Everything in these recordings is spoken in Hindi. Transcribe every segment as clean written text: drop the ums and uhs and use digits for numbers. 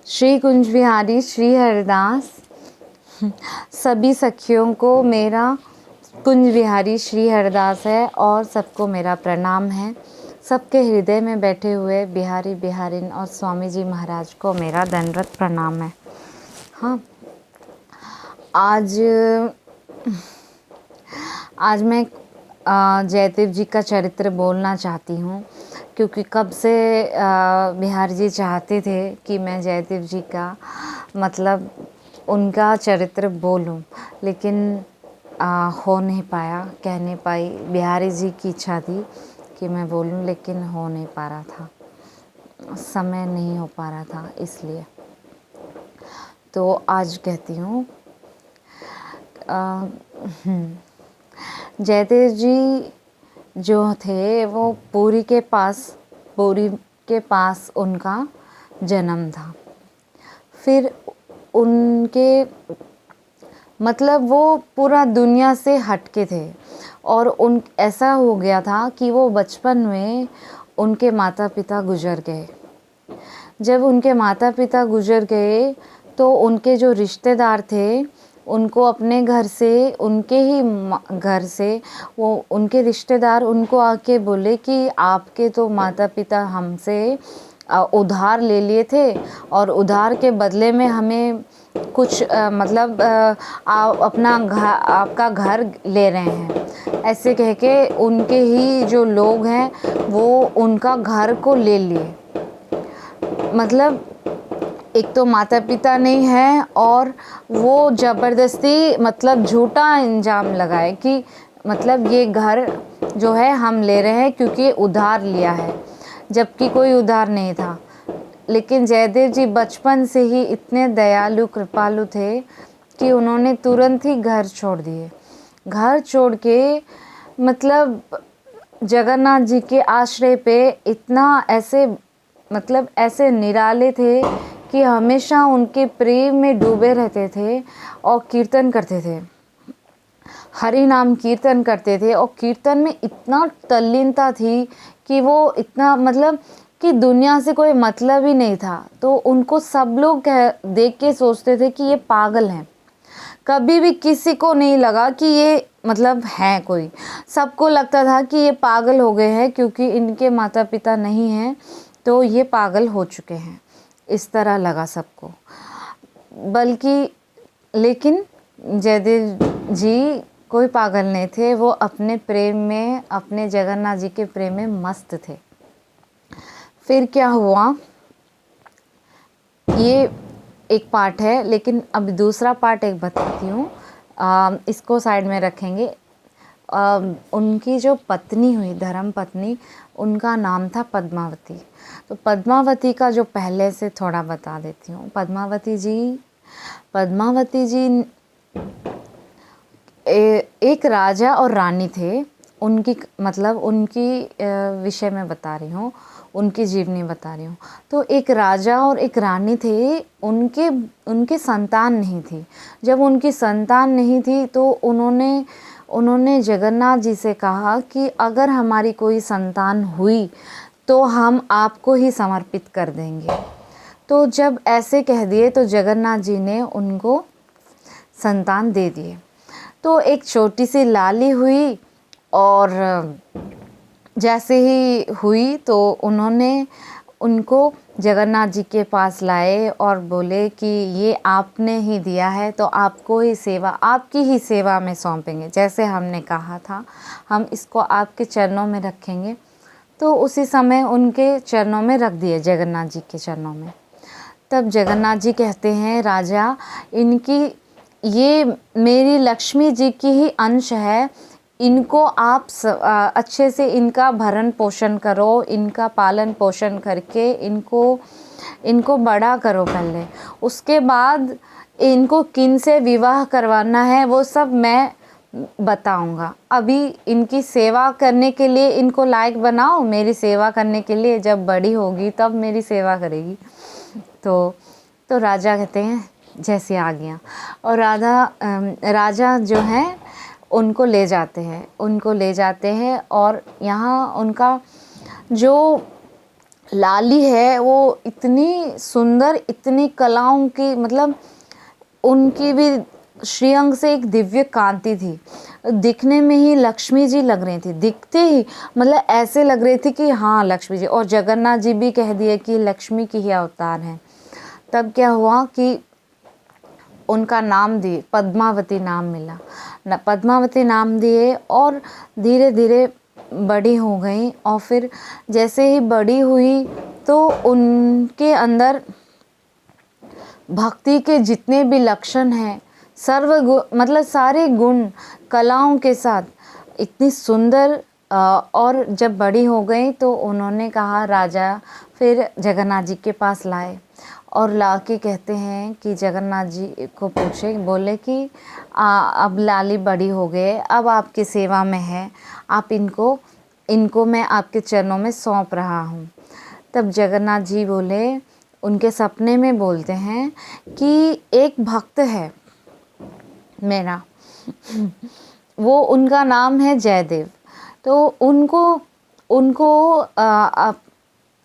श्री कुंज बिहारी श्री हरिदास सभी सखियों को मेरा कुंज बिहारी श्री हरिदास है और सबको मेरा प्रणाम है। सबके हृदय में बैठे हुए बिहारी बिहारिन और स्वामी जी महाराज को मेरा दंडवत प्रणाम है। हाँ, आज मैं जयदेव जी का चरित्र बोलना चाहती हूँ, क्योंकि कब से बिहारी जी चाहते थे कि मैं जयदेव जी का मतलब उनका चरित्र बोलूं, लेकिन हो नहीं पाया, कह नहीं पाई। बिहारी जी की इच्छा थी कि मैं बोलूं, लेकिन हो नहीं पा रहा था, समय नहीं हो पा रहा था, इसलिए तो आज कहती हूँ। जयदेव जी जो थे वो पुरी के पास उनका जन्म था। फिर उनके मतलब वो पूरा दुनिया से हटके थे और ऐसा हो गया था कि वो बचपन में उनके माता पिता गुजर गए। जब उनके माता पिता गुजर गए तो उनके जो रिश्तेदार थे उनको अपने घर से, उनके ही घर से वो उनके रिश्तेदार उनको आके बोले कि आपके तो माता पिता हमसे उधार ले लिए थे और उधार के बदले में हमें कुछ आपका घर ले रहे हैं। ऐसे कह के उनके ही जो लोग हैं वो उनका घर को ले लिए। मतलब एक तो माता पिता नहीं है और वो ज़बरदस्ती मतलब झूठा इल्ज़ाम लगाए कि मतलब ये घर जो है हम ले रहे हैं क्योंकि उधार लिया है, जबकि कोई उधार नहीं था। लेकिन जयदेव जी बचपन से ही इतने दयालु कृपालु थे कि उन्होंने तुरंत ही घर छोड़ दिए। घर छोड़ के मतलब जगन्नाथ जी के आश्रय पे इतना ऐसे निराले थे कि हमेशा उनके प्रेम में डूबे रहते थे और कीर्तन करते थे, हरि नाम कीर्तन करते थे। और कीर्तन में इतना तल्लीनता थी कि वो इतना कि दुनिया से कोई मतलब ही नहीं था। तो उनको सब लोग देख के सोचते थे कि ये पागल हैं। कभी भी किसी को नहीं लगा कि ये है कोई, सबको लगता था कि ये पागल हो गए हैं क्योंकि इनके माता पिता नहीं हैं तो ये पागल हो चुके हैं, इस तरह लगा सबको। लेकिन जयदेव जी कोई पागल नहीं थे, वो अपने प्रेम में, अपने जगन्नाथ जी के प्रेम में मस्त थे। फिर क्या हुआ, ये एक पार्ट है, लेकिन अब दूसरा पार्ट एक बताती हूँ। इसको साइड में रखेंगे। उनकी जो पत्नी हुई, धर्म पत्नी, उनका नाम था पद्मावती। तो पद्मावती का जो पहले से थोड़ा बता देती हूँ। पद्मावती जी एक राजा और रानी थे। उनकी विषय में बता रही हूँ, उनकी जीवनी बता रही हूँ। तो एक राजा और एक रानी थे, उनके संतान नहीं थी। जब उनकी संतान नहीं थी तो उन्होंने जगन्नाथ जी से कहा कि अगर हमारी कोई संतान हुई तो हम आपको ही समर्पित कर देंगे। तो जब ऐसे कह दिए तो जगन्नाथ जी ने उनको संतान दे दिए। तो एक छोटी सी लाली हुई और जैसे ही हुई तो उन्होंने उनको जगन्नाथ जी के पास लाए और बोले कि ये आपने ही दिया है तो आपको ही आपकी ही सेवा में सौंपेंगे। जैसे हमने कहा था हम इसको आपके चरणों में रखेंगे। तो उसी समय उनके चरणों में रख दिए, जगन्नाथ जी के चरणों में। तब जगन्नाथ जी कहते हैं, राजा, ये मेरी लक्ष्मी जी की ही अंश है, इनको आप अच्छे से इनका भरण पोषण करो, इनका पालन पोषण करके इनको बड़ा करो पहले। उसके बाद इनको किन से विवाह करवाना है वो सब मैं बताऊंगा। अभी इनकी सेवा करने के लिए इनको लायक बनाओ, मेरी सेवा करने के लिए। जब बड़ी होगी तब मेरी सेवा करेगी। तो राजा कहते हैं जैसे आ गया। और राजा जो हैं उनको ले जाते हैं और यहाँ उनका जो लाली है वो इतनी सुंदर, इतनी कलाओं की, मतलब उनकी भी श्रीअंग से एक दिव्य कांति थी। दिखने में ही लक्ष्मी जी लग रही थी, दिखते ही मतलब ऐसे लग रही थी कि हाँ लक्ष्मी जी। और जगन्नाथ जी भी कह दिए कि लक्ष्मी की ही अवतार हैं। तब क्या हुआ कि उनका नाम दिए, पद्मावती नाम मिला, पद्मावती नाम दिए और धीरे धीरे बड़ी हो गई। और फिर जैसे ही बड़ी हुई तो उनके अंदर भक्ति के जितने भी लक्षण हैं, मतलब सारे गुण कलाओं के साथ इतनी सुंदर। और जब बड़ी हो गई तो उन्होंने कहा, राजा फिर जगन्नाथ जी के पास लाए और ला के कहते हैं कि जगन्नाथ जी को पूछे, बोले कि अब लाली बड़ी हो गए, अब आपकी सेवा में है, आप इनको मैं आपके चरणों में सौंप रहा हूँ। तब जगन्नाथ जी बोले, उनके सपने में बोलते हैं कि एक भक्त है मेरा, वो उनका नाम है जयदेव, तो उनको आप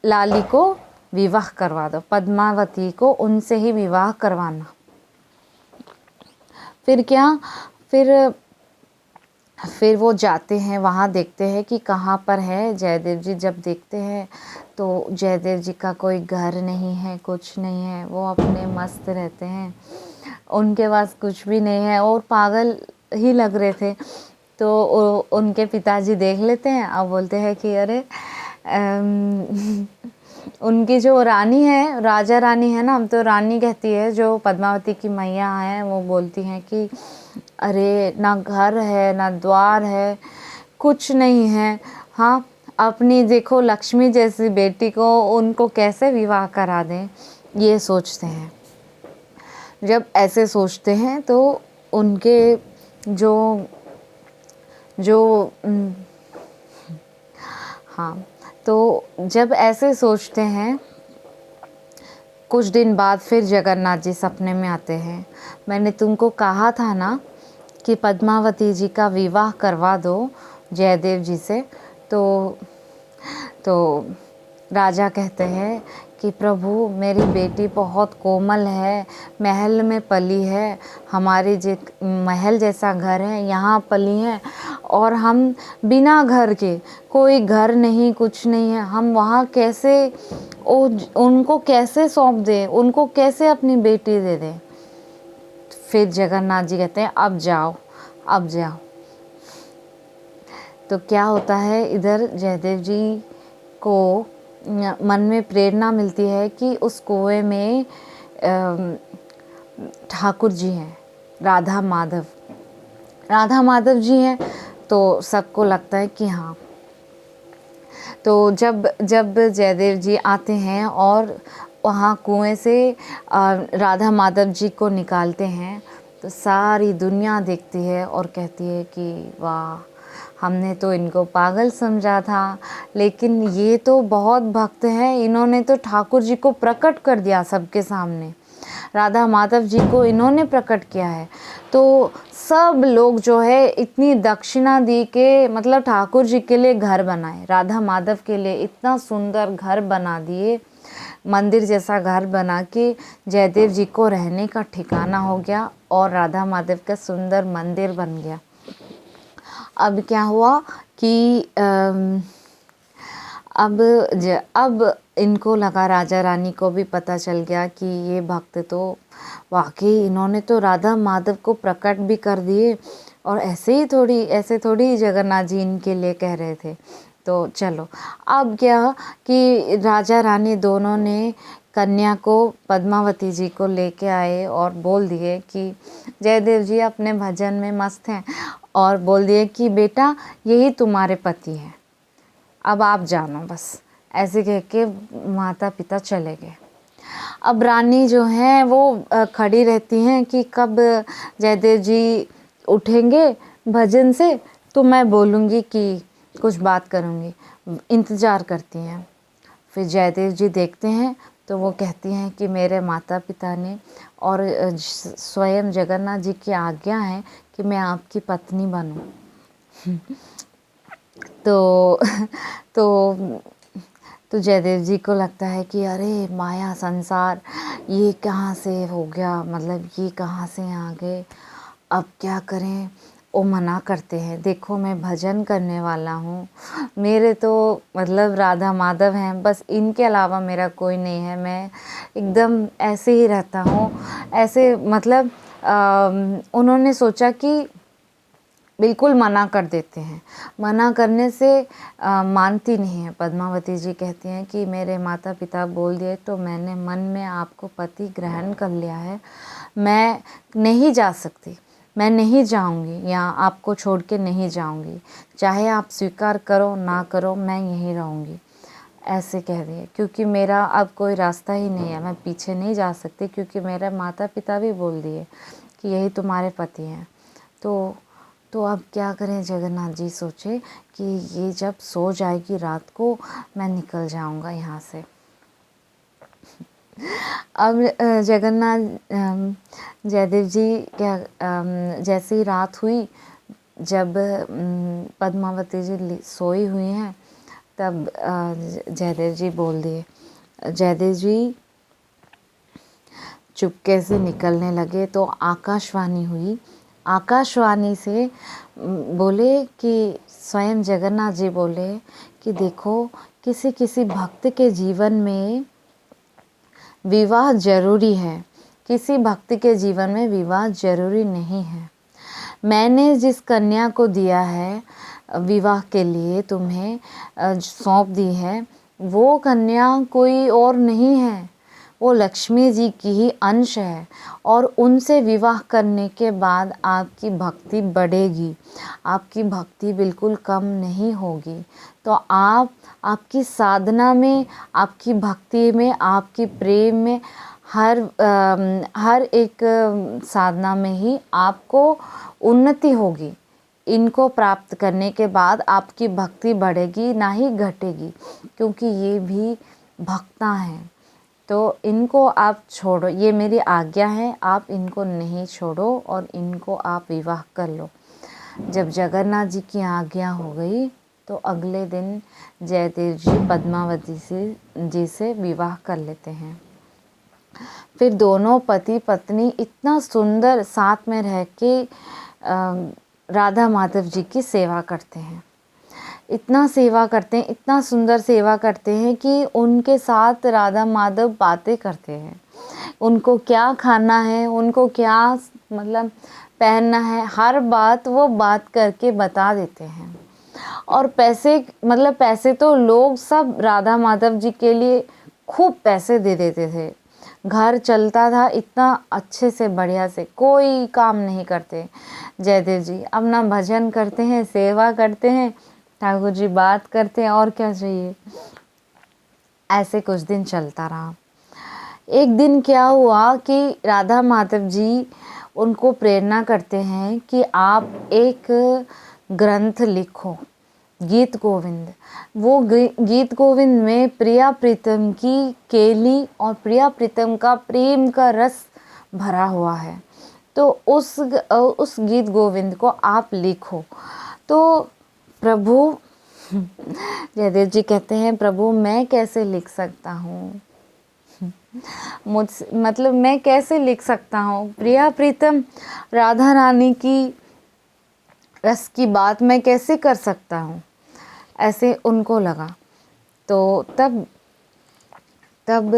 लाली को विवाह करवा दो, पद्मावती को उनसे ही विवाह करवाना। फिर क्या, फिर वो जाते हैं वहाँ, देखते हैं कि कहाँ पर है जयदेव जी। जब देखते हैं तो जयदेव जी का कोई घर नहीं है, कुछ नहीं है, वो अपने मस्त रहते हैं, उनके पास कुछ भी नहीं है और पागल ही लग रहे थे। तो उनके पिताजी देख लेते हैं और बोलते हैं कि अरे उनकी जो रानी है, राजा रानी है ना, हम तो रानी कहती है, जो पद्मावती की मैया हैं, वो बोलती हैं कि अरे ना घर है ना द्वार है, कुछ नहीं है। हाँ, अपनी देखो लक्ष्मी जैसी बेटी को उनको कैसे विवाह करा दें, ये सोचते हैं। जब ऐसे सोचते हैं तो उनके जो हाँ, तो जब ऐसे सोचते हैं, कुछ दिन बाद फिर जगन्नाथ जी सपने में आते हैं। मैंने तुमको कहा था ना कि पद्मावती जी का विवाह करवा दो जयदेव जी से। तो राजा कहते हैं कि प्रभु, मेरी बेटी बहुत कोमल है, महल में पली है, हमारे महल जैसा घर है, यहाँ पली है, और हम बिना घर के, कोई घर नहीं, कुछ नहीं है, हम वहाँ कैसे उनको कैसे सौंप दें, उनको कैसे अपनी बेटी दे दें। फिर जगन्नाथ जी कहते हैं, अब जाओ, अब जाओ। तो क्या होता है, इधर जयदेव जी को मन में प्रेरणा मिलती है कि उस कुएं में ठाकुर जी हैं, राधा माधव जी हैं। तो सबको लगता है कि हाँ। तो जब जयदेव जी आते हैं और वहाँ कुएं से राधा माधव जी को निकालते हैं, तो सारी दुनिया देखती है और कहती है कि वाह, हमने तो इनको पागल समझा था, लेकिन ये तो बहुत भक्त हैं, इन्होंने तो ठाकुर जी को प्रकट कर दिया सबके सामने, राधा माधव जी को इन्होंने प्रकट किया है। तो सब लोग जो है इतनी दक्षिणा दी के, मतलब ठाकुर जी के लिए घर बनाए, राधा माधव के लिए इतना सुंदर घर बना दिए, मंदिर जैसा घर बना के जयदेव जी को रहने का ठिकाना हो गया और राधा माधव का सुंदर मंदिर बन गया। अब क्या हुआ कि अब इनको लगा, राजा रानी को भी पता चल गया कि ये भक्त तो वाकई, इन्होंने तो राधा माधव को प्रकट भी कर दिए, और ऐसे थोड़ी जगन्नाथ जी इनके लिए कह रहे थे। तो चलो, अब क्या कि राजा रानी दोनों ने कन्या को, पद्मावती जी को लेके आए और बोल दिए कि जयदेव जी अपने भजन में मस्त हैं, और बोल दिए कि बेटा, यही तुम्हारे पति हैं, अब आप जानो बस। ऐसे कह के माता पिता चले गए। अब रानी जो हैं वो खड़ी रहती हैं कि कब जयदेव जी उठेंगे भजन से, तो मैं बोलूँगी कि कुछ बात करूँगी, इंतज़ार करती हैं। फिर जयदेव जी देखते हैं तो वो कहती हैं कि मेरे माता पिता ने और स्वयं जगन्नाथ जी की आज्ञा है कि मैं आपकी पत्नी बनूं। तो तो जयदेव जी को लगता है कि अरे माया संसार ये कहाँ से हो गया, मतलब ये कहाँ से आ गए, अब क्या करें। वो मना करते हैं, देखो मैं भजन करने वाला हूँ, मेरे तो मतलब राधा माधव हैं, बस इनके अलावा मेरा कोई नहीं है, मैं एकदम ऐसे ही रहता हूँ। ऐसे मतलब उन्होंने सोचा कि बिल्कुल मना कर देते हैं। मना करने से मानती नहीं है। पद्मावती जी कहती हैं कि मेरे माता पिता बोल दिए तो मैंने मन में आपको पति ग्रहण कर लिया है, मैं नहीं जा सकती, मैं नहीं जाऊंगी, यहाँ आपको छोड़ के नहीं जाऊंगी, चाहे आप स्वीकार करो ना करो मैं यहीं रहूंगी। ऐसे कह दिए, क्योंकि मेरा अब कोई रास्ता ही नहीं है, मैं पीछे नहीं जा सकती, क्योंकि मेरे माता पिता भी बोल दिए कि यही तुम्हारे पति हैं। तो अब क्या करें। जगन्नाथ जी सोचे कि ये जब सो जाएगी रात को मैं निकल जाऊंगा यहाँ से। अब जयदेव जी क्या जैसे ही रात हुई, जब पद्मावती जी सोई हुई हैं, तब जयदेव जी बोल दिए। जयदेव जी चुपके से निकलने लगे तो आकाशवाणी हुई। आकाशवाणी से बोले कि स्वयं जगन्नाथ जी बोले कि देखो किसी किसी भक्त के जीवन में विवाह जरूरी है, किसी भक्त के जीवन में विवाह जरूरी नहीं है। मैंने जिस कन्या को दिया है विवाह के लिए, तुम्हें सौंप दी है, वो कन्या कोई और नहीं है, वो लक्ष्मी जी की ही अंश है, और उनसे विवाह करने के बाद आपकी भक्ति बढ़ेगी, आपकी भक्ति बिल्कुल कम नहीं होगी। तो आपकी साधना में, आपकी भक्ति में, आपकी प्रेम में, हर एक साधना में ही आपको उन्नति होगी। इनको प्राप्त करने के बाद आपकी भक्ति बढ़ेगी ना ही घटेगी, क्योंकि ये भी भक्ता हैं। तो इनको आप छोड़ो, ये मेरी आज्ञा है, आप इनको नहीं छोड़ो और इनको आप विवाह कर लो। जब जगन्नाथ जी की आज्ञा हो गई तो अगले दिन जयदेव जी पद्मावती जी से विवाह कर लेते हैं। फिर दोनों पति पत्नी इतना सुंदर साथ में रह के राधा माधव जी की सेवा करते हैं, इतना सेवा करते हैं, इतना सुंदर सेवा करते हैं कि उनके साथ राधा माधव बातें करते हैं। उनको क्या खाना है, उनको क्या मतलब पहनना है, हर बात वो बात करके बता देते हैं। और पैसे तो लोग सब राधा माधव जी के लिए खूब पैसे दे देते थे। घर चलता था इतना अच्छे से, बढ़िया से, कोई काम नहीं करते जयदेव जी, अपना भजन करते हैं, सेवा करते हैं, ठाकुर जी बात करते हैं, और क्या चाहिए। ऐसे कुछ दिन चलता रहा। एक दिन क्या हुआ कि राधा माधव जी उनको प्रेरणा करते हैं कि आप एक ग्रंथ लिखो, गीत गोविंद। वो गीत गोविंद में प्रिया प्रीतम की केली और प्रिया प्रीतम का प्रेम का रस भरा हुआ है, तो उस गीत गोविंद को आप लिखो। तो प्रभु जयदेव जी कहते हैं, प्रभु मैं कैसे लिख सकता हूँ, मुझसे मतलब मैं कैसे लिख सकता हूँ, प्रिया प्रीतम राधा रानी की रस की बात मैं कैसे कर सकता हूँ, ऐसे उनको लगा। तो तब तब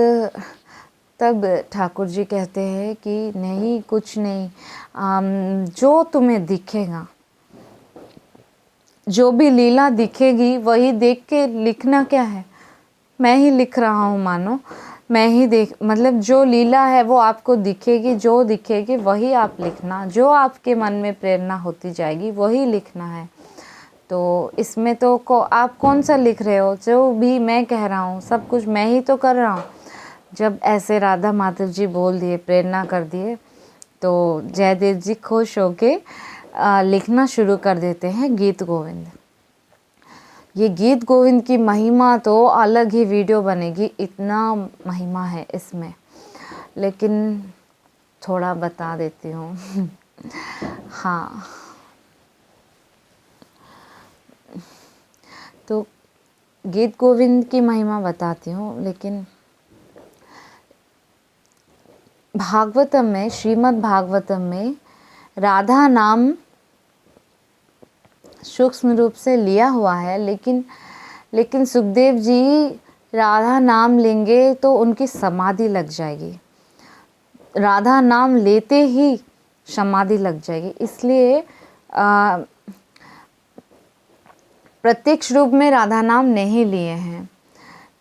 तब ठाकुर जी कहते हैं कि नहीं, कुछ नहीं, जो तुम्हें दिखेगा, जो भी लीला दिखेगी वही देख के लिखना। क्या है, मैं ही लिख रहा हूँ, मानो मैं ही मतलब जो लीला है वो आपको दिखेगी, जो दिखेगी वही आप लिखना, जो आपके मन में प्रेरणा होती जाएगी वही लिखना है। तो इसमें तो आप कौन सा लिख रहे हो, जो भी मैं कह रहा हूँ सब कुछ मैं ही तो कर रहा हूँ। जब ऐसे राधा माधव जी बोल दिए, प्रेरणा कर दिए, तो जयदेव जी खुश होके लिखना शुरू कर देते हैं गीत गोविंद। ये गीत गोविंद की महिमा तो अलग ही वीडियो बनेगी, इतना महिमा है इसमें, लेकिन थोड़ा बता देती हूँ। हाँ, तो गीत गोविंद की महिमा बताती हूँ, लेकिन भागवतम में, श्रीमद् भागवतम में राधा नाम सूक्ष्म रूप से लिया हुआ है, लेकिन सुखदेव जी राधा नाम लेंगे तो उनकी समाधि लग जाएगी, राधा नाम लेते ही समाधि लग जाएगी। इसलिए प्रत्यक्ष रूप में राधा नाम नहीं लिए हैं,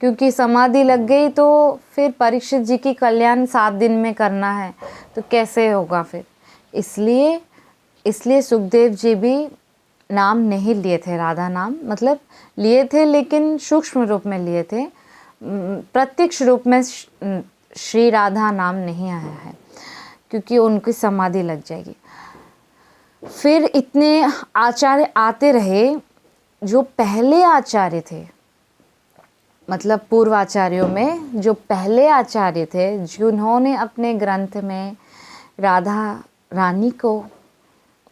क्योंकि समाधि लग गई तो फिर परीक्षित जी की कल्याण 7 दिन में करना है तो कैसे होगा फिर। इसलिए सुखदेव जी भी नाम नहीं लिए थे, राधा नाम मतलब लिए थे लेकिन सूक्ष्म रूप में लिए थे, प्रत्यक्ष रूप में श्री राधा नाम नहीं आया है, क्योंकि उनकी समाधि लग जाएगी। फिर इतने आचार्य आते रहे, जो पहले आचार्य थे, मतलब पूर्वाचार्यों में जो पहले आचार्य थे, जिन्होंने अपने ग्रंथ में राधा रानी को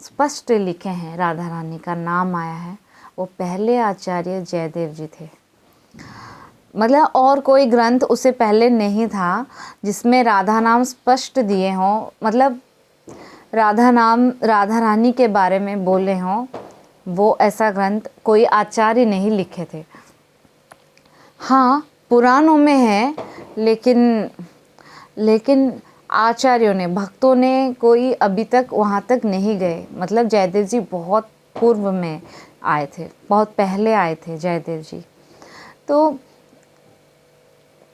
स्पष्ट लिखे हैं, राधा रानी का नाम आया है, वो पहले आचार्य जयदेव जी थे। मतलब और कोई ग्रंथ उससे पहले नहीं था जिसमें राधा नाम स्पष्ट दिए हों, मतलब राधा नाम राधा रानी के बारे में बोले हों, वो ऐसा ग्रंथ कोई आचार्य नहीं लिखे थे। हाँ, पुराणों में है, लेकिन आचार्यों ने, भक्तों ने कोई अभी तक वहाँ तक नहीं गए। मतलब जयदेव जी बहुत पूर्व में आए थे, बहुत पहले आए थे जयदेव जी। तो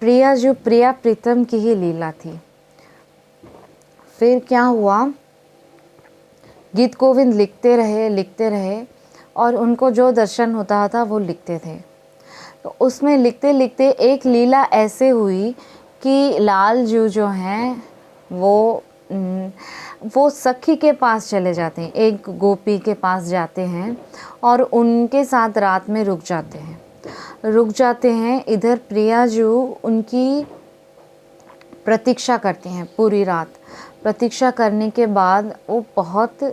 प्रिया प्रीतम की ही लीला थी। फिर क्या हुआ, गीत गोविंद लिखते रहे और उनको जो दर्शन होता था वो लिखते थे। तो उसमें लिखते लिखते एक लीला ऐसे हुई कि लाल जी जो हैं वो सखी के पास चले जाते हैं, एक गोपी के पास जाते हैं और उनके साथ रात में रुक जाते हैं। इधर प्रिया जो उनकी प्रतीक्षा करती हैं, पूरी रात प्रतीक्षा करने के बाद वो बहुत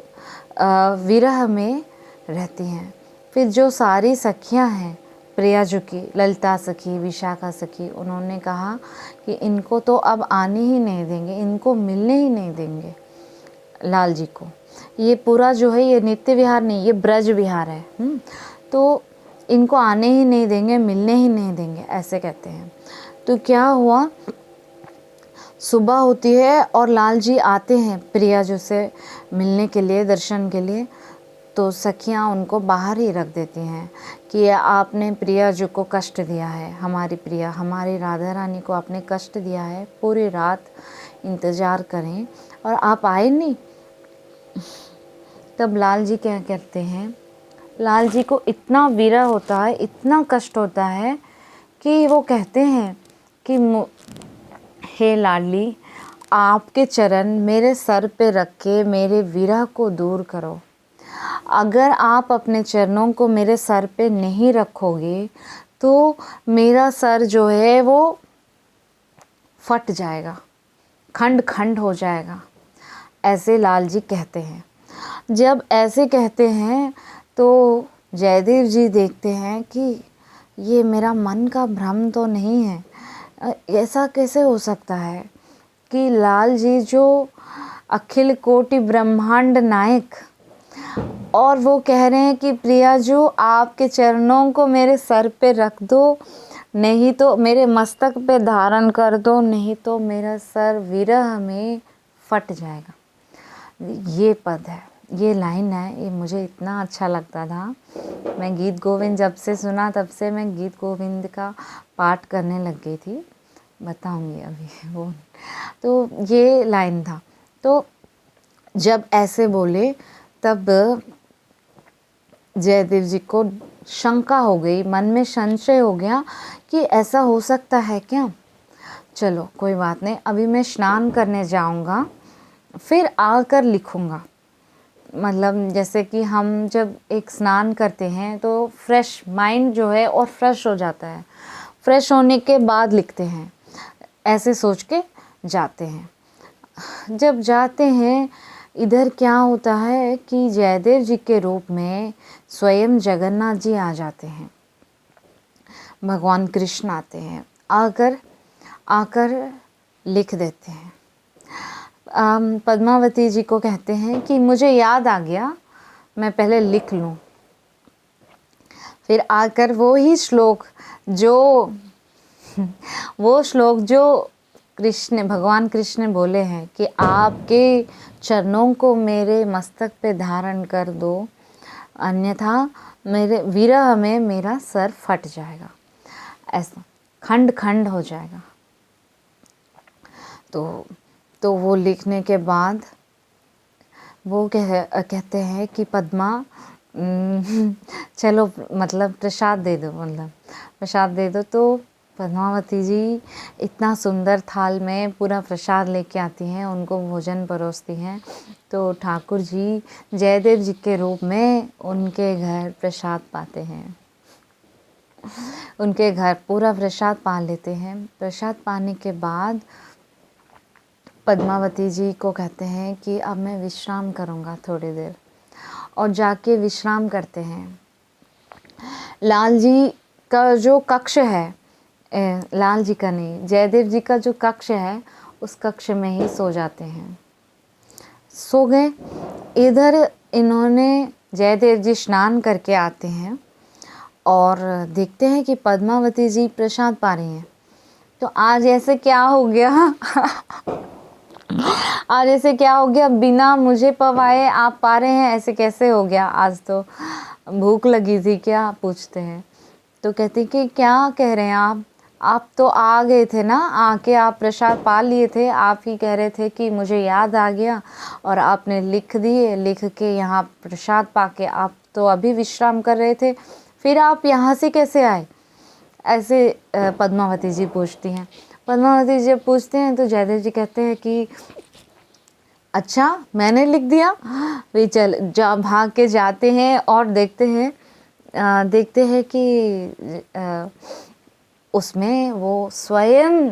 विरह में रहती हैं। फिर जो सारी सखियां हैं प्रिया जी की, ललिता सखी, विशाखा सखी, उन्होंने कहा कि इनको तो अब आने ही नहीं देंगे, इनको मिलने ही नहीं देंगे लाल जी को। ये पूरा जो है ये नित्य विहार नहीं, ये ब्रज विहार है। तो इनको आने ही नहीं देंगे, मिलने ही नहीं देंगे, ऐसे कहते हैं। तो क्या हुआ, सुबह होती है और लाल जी आते हैं प्रिया जी से मिलने के लिए, दर्शन के लिए। तो सखियां उनको बाहर ही रख देती हैं कि आपने प्रिया जी को कष्ट दिया है, हमारी प्रिया, हमारी राधा रानी को आपने कष्ट दिया है, पूरी रात इंतज़ार करें और आप आए नहीं। तब लाल जी क्या करते हैं, लाल जी को इतना विरह होता है, इतना कष्ट होता है कि वो कहते हैं कि हे लाडली, आपके चरण मेरे सर पे रख के मेरे विरह को दूर करो। अगर आप अपने चरणों को मेरे सर पे नहीं रखोगे तो मेरा सर जो है वो फट जाएगा, खंड खंड हो जाएगा, ऐसे लाल जी कहते हैं। जब ऐसे कहते हैं तो जयदेव जी देखते हैं कि ये मेरा मन का भ्रम तो नहीं है, ऐसा कैसे हो सकता है कि लाल जी जो अखिल कोटि ब्रह्मांड नायक, और वो कह रहे हैं कि प्रिया जो आपके चरणों को मेरे सर पे रख दो, नहीं तो मेरे मस्तक पे धारण कर दो, नहीं तो मेरा सर विरह में फट जाएगा। ये पद है, ये लाइन है, ये मुझे इतना अच्छा लगता था। मैं गीत गोविंद जब से सुना तब से मैं गीत गोविंद का पाठ करने लग गई थी, बताऊंगी अभी वो। तो ये लाइन था। तो जब ऐसे बोले तब जयदेव जी को शंका हो गई, मन में संशय हो गया कि ऐसा हो सकता है क्या। चलो कोई बात नहीं, अभी मैं स्नान करने जाऊंगा, फिर आकर लिखूंगा। मतलब जैसे कि हम जब एक स्नान करते हैं तो फ्रेश माइंड जो है और फ्रेश हो जाता है, फ्रेश होने के बाद लिखते हैं, ऐसे सोच के जाते हैं। जब जाते हैं इधर क्या होता है कि जयदेव जी के रूप में स्वयं जगन्नाथ जी आ जाते हैं। भगवान कृष्ण आते हैं, आकर लिख देते हैं। पद्मावती जी को कहते हैं कि मुझे याद आ गया, मैं पहले लिख लूँ। फिर आकर वो श्लोक जो भगवान कृष्ण ने बोले हैं कि आपके चरणों को मेरे मस्तक पे धारण कर दो, अन्यथा मेरे विरह में मेरा सर फट जाएगा, ऐसा खंड खंड हो जाएगा। तो वो लिखने के बाद वो कहते हैं कि पद्मा चलो मतलब प्रसाद दे दो, तो पद्मावती जी इतना सुंदर थाल में पूरा प्रसाद लेके आती हैं, उनको भोजन परोसती हैं। तो ठाकुर जी जयदेव जी के रूप में उनके घर प्रसाद पाते हैं, उनके घर पूरा प्रसाद पा लेते हैं। प्रसाद पाने के बाद पद्मावती जी को कहते हैं कि अब मैं विश्राम करूँगा थोड़ी देर, और जाके विश्राम करते हैं। लाल जी का जो कक्ष है, लाल जी का नहीं, जयदेव जी का जो कक्ष है, उस कक्ष में ही सो जाते हैं, सो गए। इधर इन्होंने जयदेव जी स्नान करके आते हैं और देखते हैं कि पद्मावती जी प्रसाद पा रही हैं। तो आज ऐसे क्या हो गया आज ऐसे क्या हो गया, बिना मुझे पवाए आप पा रहे हैं, ऐसे कैसे हो गया? आज तो भूख लगी थी क्या, पूछते हैं। तो कहते कि क्या कह रहे हैं आप तो आ गए थे ना, आके आप प्रसाद पा लिए थे, आप ही कह रहे थे कि मुझे याद आ गया और आपने लिख दिए, लिख के यहाँ प्रसाद पाके आप तो अभी विश्राम कर रहे थे, फिर आप यहाँ से कैसे आए? ऐसे पद्मावती जी पूछती हैं। पद्मावती जी जब पूछते हैं तो जयदेव जी कहते हैं कि अच्छा मैंने लिख दिया। वे भाग के जाते हैं और देखते हैं कि उसमें वो स्वयं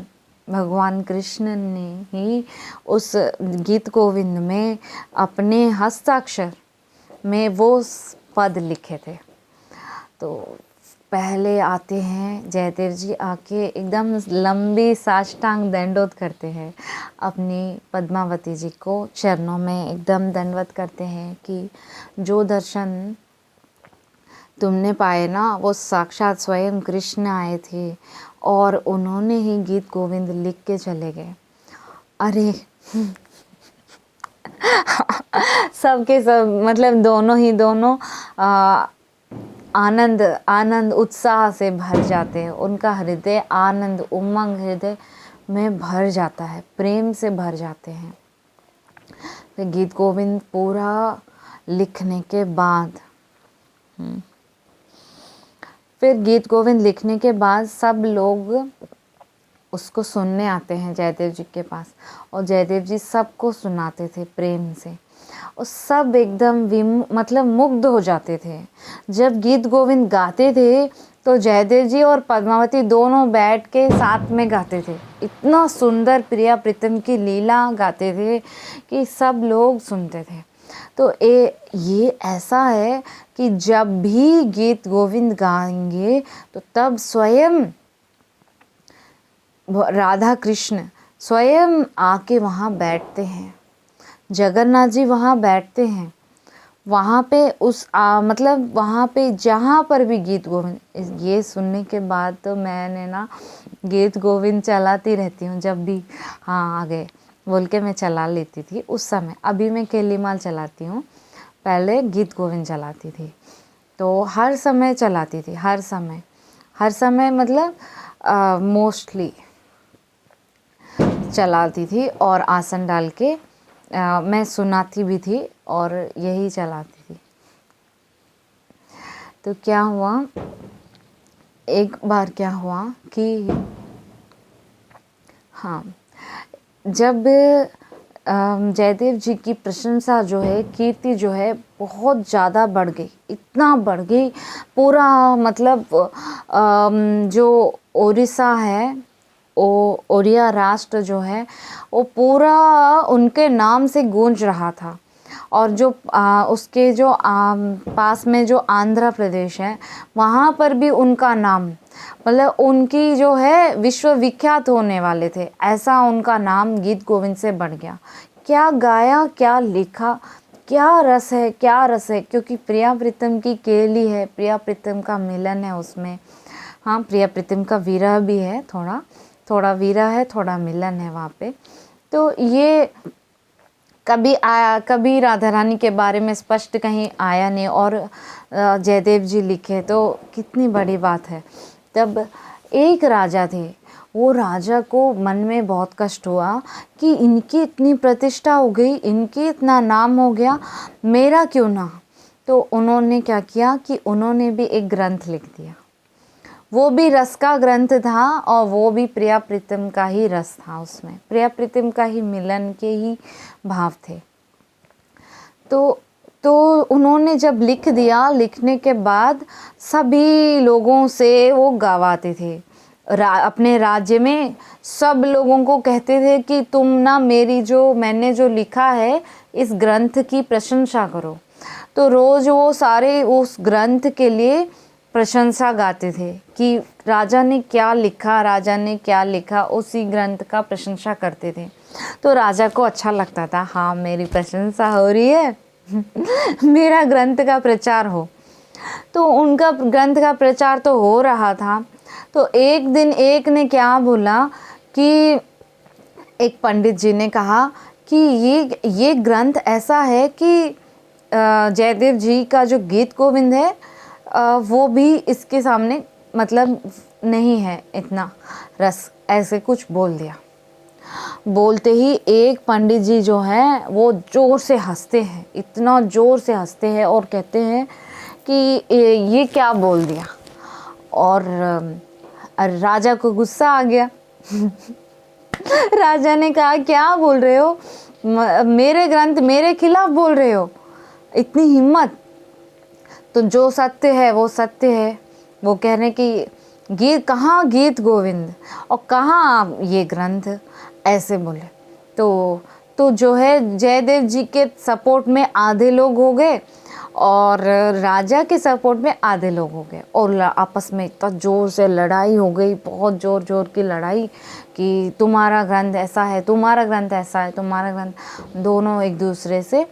भगवान कृष्ण ने ही उस गीत गोविंद में अपने हस्ताक्षर में वो पद लिखे थे। तो पहले आते हैं जयदेव जी, आके एकदम लंबी साष्टांग दंडोत करते हैं, अपनी पद्मावती जी को चरणों में एकदम दंडवत करते हैं कि जो दर्शन तुमने पाए ना, वो साक्षात स्वयं कृष्ण आए थे और उन्होंने ही गीत गोविंद लिख के चले गए। अरे सबके सब मतलब दोनों आनंद उत्साह से भर जाते हैं, उनका हृदय आनंद उमंग हृदय में भर जाता है, प्रेम से भर जाते हैं। तो गीत गोविंद पूरा लिखने के बाद फिर गीत गोविंद लिखने के बाद सब लोग उसको सुनने आते हैं जयदेव जी के पास, और जयदेव जी सबको सुनाते थे प्रेम से, और सब एकदम मतलब मुग्ध हो जाते थे। जब गीत गोविंद गाते थे तो जयदेव जी और पद्मावती दोनों बैठ के साथ में गाते थे, इतना सुंदर प्रिया प्रीतम की लीला गाते थे कि सब लोग सुनते थे। तो ये ऐसा है कि जब भी गीत गोविंद गाएंगे तो तब स्वयं राधा कृष्ण स्वयं आके वहाँ बैठते हैं, जगन्नाथ जी वहाँ बैठते हैं, वहाँ पे मतलब वहाँ पे जहाँ पर भी गीत गोविंद। ये सुनने के बाद तो मैंने ना गीत गोविंद चलाती रहती हूँ, जब भी हाँ आ गए बोल के मैं चला लेती थी उस समय। अभी मैं केलीमाल चलाती हूँ, पहले गीत गोविंद चलाती थी, तो हर समय चलाती थी, हर समय मतलब मोस्टली चलाती थी, और आसन डाल के मैं सुनाती भी थी और यही चलाती थी। तो क्या हुआ, एक बार क्या हुआ कि हाँ, जब जयदेव जी की प्रशंसा जो है, कीर्ति जो है बहुत ज़्यादा बढ़ गई, इतना बढ़ गई, पूरा मतलब जो उड़ीसा है, ओडिया राष्ट्र जो है वो पूरा उनके नाम से गूंज रहा था। और जो उसके जो पास में जो आंध्र प्रदेश है वहाँ पर भी उनका नाम, मतलब उनकी जो है विश्वविख्यात होने वाले थे, ऐसा उनका नाम गीत गोविंद से बढ़ गया। क्या गाया, क्या लिखा, क्या रस है, क्या रस है, क्योंकि प्रिया प्रीतम की केली है, प्रिया प्रीतम का मिलन है उसमें। हाँ, प्रिया प्रीतम का विरह भी है, थोड़ा थोड़ा विरह है, थोड़ा मिलन है वहाँ पे। तो ये कभी राधा रानी के बारे में स्पष्ट कहीं आया नहीं, और जयदेव जी लिखे तो कितनी बड़ी बात है। तब एक राजा थे, वो राजा को मन में बहुत कष्ट हुआ कि इनकी इतनी प्रतिष्ठा हो गई, इनकी इतना नाम हो गया, मेरा क्यों ना। तो उन्होंने क्या किया कि उन्होंने भी एक ग्रंथ लिख दिया। वो भी रस का ग्रंथ था, और वो भी प्रिया प्रीतम का ही रस था, उसमें प्रिया प्रीतम का ही मिलन के ही भाव थे। तो उन्होंने जब लिख दिया, लिखने के बाद सभी लोगों से वो गवाते थे। अपने राज्य में सब लोगों को कहते थे कि तुम ना मैंने जो लिखा है इस ग्रंथ की प्रशंसा करो। तो रोज़ वो सारे उस ग्रंथ के लिए प्रशंसा गाते थे कि राजा ने क्या लिखा, राजा ने क्या लिखा, उसी ग्रंथ का प्रशंसा करते थे। तो राजा को अच्छा लगता था, हाँ मेरी प्रशंसा हो रही है मेरा ग्रंथ का प्रचार हो। तो उनका ग्रंथ का प्रचार तो हो रहा था। तो एक दिन एक ने क्या बोला कि एक पंडित जी ने कहा कि ये ग्रंथ ऐसा है कि जयदेव जी का जो गीत गोविंद है वो भी इसके सामने मतलब नहीं है इतना रस, ऐसे कुछ बोल दिया। बोलते ही एक पंडित जी जो हैं वो ज़ोर से हंसते हैं, इतना ज़ोर से हंसते हैं और कहते हैं कि ये क्या बोल दिया। और राजा को गुस्सा आ गया राजा ने कहा क्या बोल रहे हो, मेरे ग्रंथ मेरे खिलाफ बोल रहे हो, इतनी हिम्मत। तो जो सत्य है वो सत्य है। वो कह रहे कि कहाँ गीत गोविंद और कहाँ ये ग्रंथ, ऐसे बोले। तो जो है जयदेव जी के सपोर्ट में आधे लोग हो गए और राजा के सपोर्ट में आधे लोग हो गए, और आपस में इतना ज़ोर से लड़ाई हो गई, बहुत ज़ोर की लड़ाई कि तुम्हारा ग्रंथ ऐसा है, तुम्हारा ग्रंथ ऐसा है, तुम्हारा ग्रंथ, दोनों एक दूसरे से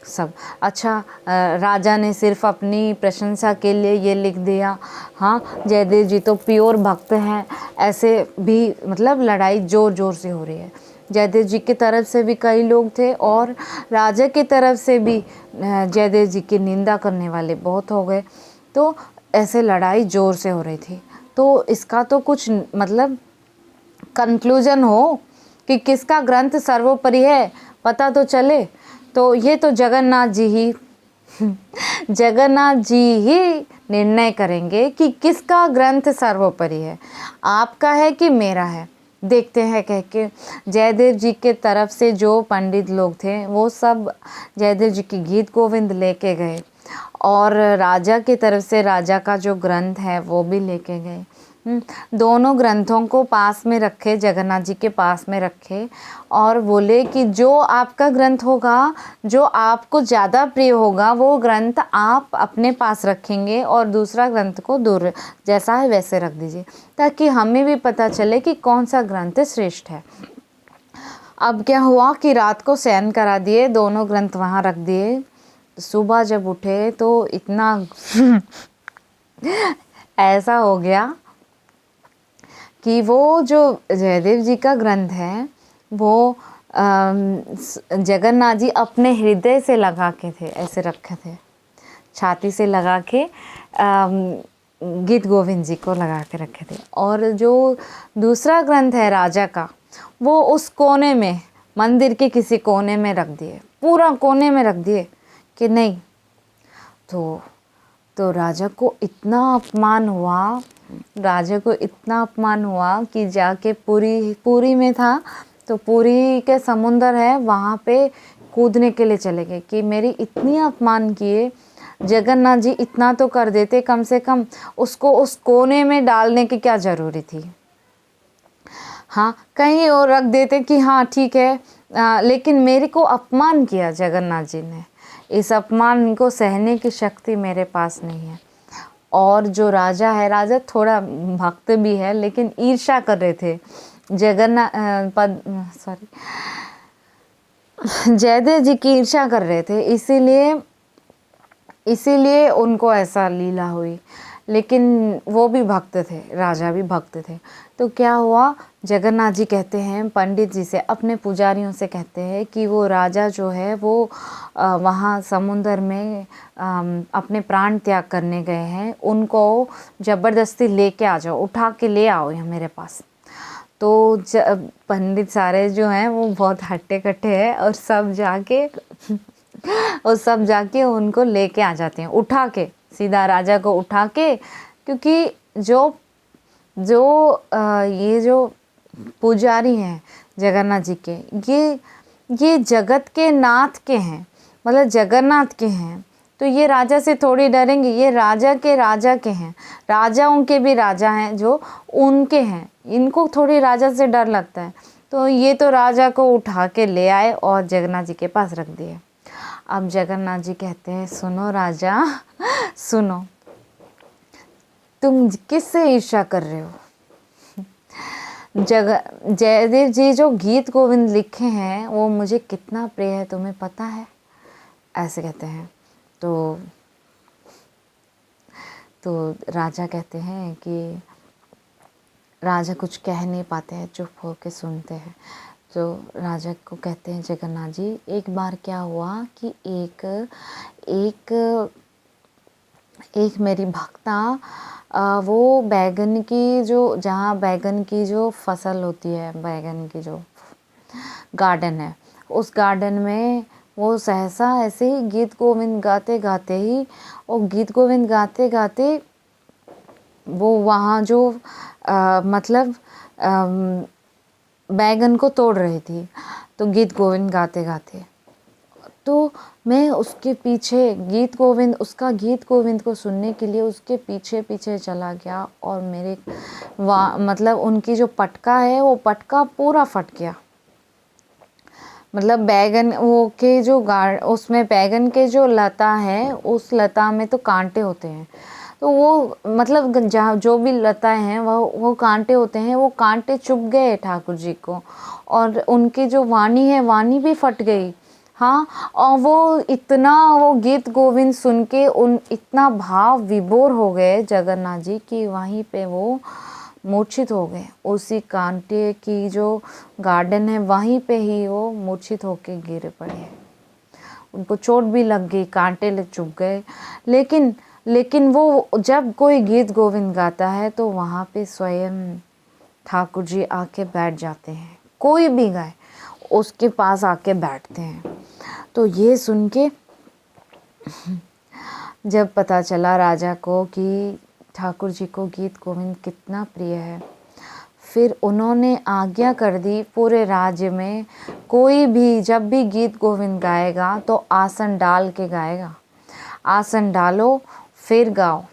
सब। अच्छा, राजा ने सिर्फ अपनी प्रशंसा के लिए ये लिख दिया, हाँ जयदेव जी तो प्योर भक्त हैं, ऐसे भी मतलब लड़ाई ज़ोर से हो रही है। जयदेव जी की तरफ से भी कई लोग थे और राजा की तरफ से भी जयदेव जी की निंदा करने वाले बहुत हो गए। तो ऐसे लड़ाई ज़ोर से हो रही थी। तो इसका तो कुछ मतलब कंक्लूजन हो कि किसका ग्रंथ सर्वोपरि है, पता तो चले। तो ये तो जगन्नाथ जी ही निर्णय करेंगे कि किसका ग्रंथ सर्वोपरि है, आपका है कि मेरा है। देखते हैं कह के जयदेव जी के तरफ से जो पंडित लोग थे वो सब जयदेव जी की गीत गोविंद लेके गए, और राजा की तरफ से राजा का जो ग्रंथ है वो भी लेके गए। दोनों ग्रंथों को पास में रखे, जगन्नाथ जी के पास में रखे, और बोले कि जो आपका ग्रंथ होगा, जो आपको ज़्यादा प्रिय होगा, वो ग्रंथ आप अपने पास रखेंगे और दूसरा ग्रंथ को दूर जैसा है वैसे रख दीजिए, ताकि हमें भी पता चले कि कौन सा ग्रंथ श्रेष्ठ है। अब क्या हुआ कि रात को शयन करा दिए, दोनों ग्रंथ वहाँ रख दिए। सुबह जब उठे तो इतना ऐसा हो गया कि वो जो जयदेव जी का ग्रंथ है वो जगन्नाथ जी अपने हृदय से लगा के थे, ऐसे रखे थे, छाती से लगा के गीत गोविंद जी को लगा के रखे थे। और जो दूसरा ग्रंथ है राजा का, वो उस कोने में, मंदिर के किसी कोने में रख दिए, पूरा कोने में रख दिए कि नहीं। तो राजा को इतना अपमान हुआ, कि जाके पुरी में था, तो पुरी के समुंदर है वहाँ पे कूदने के लिए चले गए कि मेरी इतनी अपमान किए, जगन्नाथ जी इतना तो कर देते, कम से कम उसको उस कोने में डालने की क्या ज़रूरी थी। हाँ, कहीं और रख देते कि हाँ ठीक है, लेकिन मेरे को अपमान किया जगन्नाथ जी ने। इस अपमान को सहने की शक्ति मेरे पास नहीं है। और जो राजा है, राजा थोड़ा भक्त भी है लेकिन ईर्ष्या कर रहे थे। जयदेव जी की ईर्ष्या कर रहे थे, इसीलिए उनको ऐसा लीला हुई। लेकिन वो भी भक्त थे, राजा भी भक्त थे। तो क्या हुआ, जगन्नाथ जी कहते हैं पंडित जी से, अपने पुजारियों से कहते हैं कि वो राजा जो है वो वहाँ समुंदर में अपने प्राण त्याग करने गए हैं, उनको ज़बरदस्ती लेके आ जाओ, उठा के ले आओ यहाँ मेरे पास। तो पंडित सारे जो हैं वो बहुत हट्टे कट्टे हैं और सब जाके उनको लेके आ जाते हैं, उठा के, सीधा राजा को उठा के। क्योंकि ये जो पुजारी हैं जगन्नाथ जी के, ये जगत के नाथ के हैं, मतलब जगन्नाथ के हैं। तो ये राजा से थोड़ी डरेंगे, ये राजा के हैं, राजाओं के भी राजा हैं जो उनके हैं, इनको थोड़ी राजा से डर लगता है। तो ये तो राजा को उठा के ले आए और जगन्नाथ जी के पास रख दिए। अब जगन्नाथ जी कहते हैं, सुनो राजा सुनो, तुम किससे ईर्ष्या कर रहे हो? जयदेव जी जो गीत गोविंद लिखे हैं वो मुझे कितना प्रिय है, तुम्हें पता है? ऐसे कहते हैं। तो राजा कहते हैं कि राजा कुछ कह नहीं पाते हैं, चुप होकर सुनते हैं। तो राजा को कहते हैं जगन्नाथ जी, एक बार क्या हुआ कि एक मेरी भक्ता वो बैगन की जहाँ बैगन की जो फसल होती है, बैगन की जो गार्डन है, उस गार्डन में वो सहसा ऐसे ही गीत गोविंद गाते गाते वो वहाँ जो मतलब बैगन को तोड़ रही थी, तो गीत गोविंद गाते तो मैं उसके पीछे उसका गीत गोविंद को सुनने के लिए उसके पीछे चला गया और मतलब उनकी जो पटका है वो पटका पूरा फट गया। मतलब बैगन उसमें बैगन के जो लता है, उस लता में तो कांटे होते हैं, तो वो मतलब जहाँ जो भी लता हैं वो कांटे होते हैं, वो कांटे चुभ गए ठाकुर जी को, और उनकी जो वाणी है, वाणी भी फट गई। हाँ, और वो गीत गोविंद सुन के इतना भाव विभोर हो गए जगन्नाथ जी कि वहीं पे वो मूर्छित हो गए। उसी कांटे की जो गार्डन है वहीं पे ही वो मूर्छित होके गिर पड़े। उनको चोट भी लग गई, कांटे चुभ गए। लेकिन वो जब कोई गीत गोविंद गाता है तो वहाँ पे स्वयं ठाकुर जी आके बैठ जाते हैं, कोई भी गाए उसके पास आके बैठते हैं। तो ये सुन के जब पता चला राजा को कि ठाकुर जी को गीत गोविंद कितना प्रिय है, फिर उन्होंने आज्ञा कर दी पूरे राज्य में कोई भी जब भी गीत गोविंद गाएगा तो आसन डाल के गाएगा, आसन डालो फिर गाओ,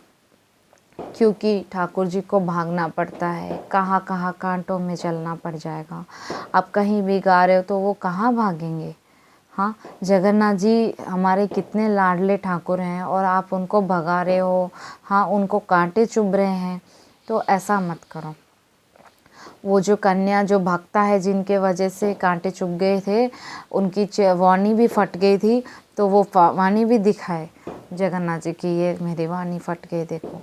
क्योंकि ठाकुर जी को भागना पड़ता है, कहाँ कहाँ कांटों में चलना पड़ जाएगा। आप कहीं भी गा रहे हो तो वो कहाँ भागेंगे। हाँ, जगन्नाथ जी हमारे कितने लाडले ठाकुर हैं और आप उनको भगा रहे हो, हाँ उनको कांटे चुभ रहे हैं, तो ऐसा मत करो। वो जो कन्या जो भक्ता है जिनके वजह से कांटे चुभ गए थे, उनकी वाणी भी फट गई थी, तो वो वाणी भी दिखाए जगन्नाथ जी की, ये मेरी वाणी फट गई देखो।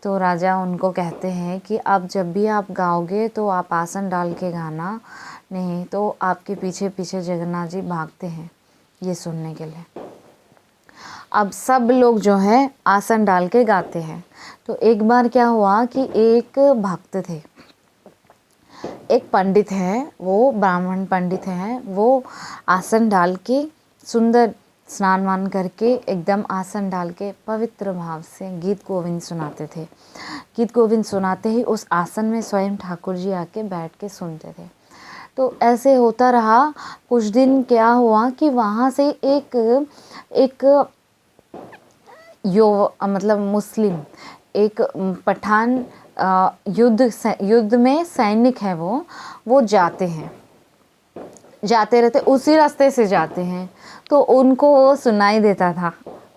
तो राजा उनको कहते हैं कि अब जब भी आप गाओगे तो आप आसन डाल के गाना, नहीं तो आपके पीछे जगन्नाथ जी भागते हैं ये सुनने के लिए। अब सब लोग जो है आसन डाल के गाते हैं। तो एक बार क्या हुआ कि एक भक्त थे, एक पंडित हैं, वो ब्राह्मण पंडित हैं, वो आसन डाल के सुंदर स्नान वान करके एकदम आसन डाल के पवित्र भाव से गीत गोविंद सुनाते थे। गीत गोविंद सुनाते ही उस आसन में स्वयं ठाकुर जी आके बैठ के सुनते थे। तो ऐसे होता रहा कुछ दिन। क्या हुआ कि वहाँ से एक मतलब मुस्लिम एक पठान युद्ध में सैनिक है, वो जाते हैं जाते रहते, उसी रास्ते से जाते हैं, तो उनको वो सुनाई देता था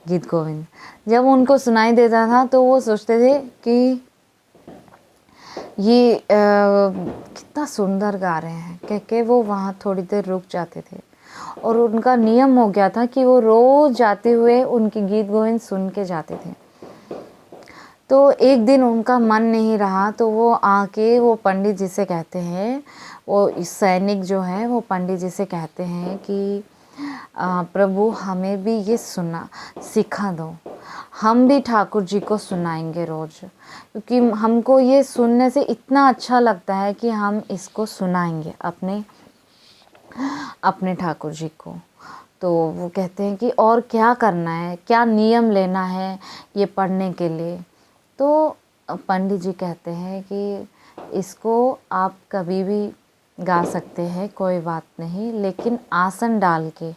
गीत गोविंद। जब उनको सुनाई देता था तो वो सोचते थे कि ये कितना सुंदर गा रहे हैं, कह के वो वहाँ थोड़ी देर रुक जाते थे। और उनका नियम हो गया था कि वो रोज़ जाते हुए उनकी गीत गोविंद सुन के जाते थे। तो एक दिन उनका मन नहीं रहा, तो वो आके वो पंडित जी से कहते हैं, वो सैनिक जो है वो पंडित जी से कहते हैं कि प्रभु हमें भी ये सुना सिखा दो, हम भी ठाकुर जी को सुनाएंगे रोज़, क्योंकि हमको ये सुनने से इतना अच्छा लगता है कि हम इसको सुनाएंगे अपने ठाकुर जी को। तो वो कहते हैं कि और क्या करना है, क्या नियम लेना है ये पढ़ने के लिए। तो पंडित जी कहते हैं कि इसको आप कभी भी गा सकते हैं, कोई बात नहीं, लेकिन आसन डाल के,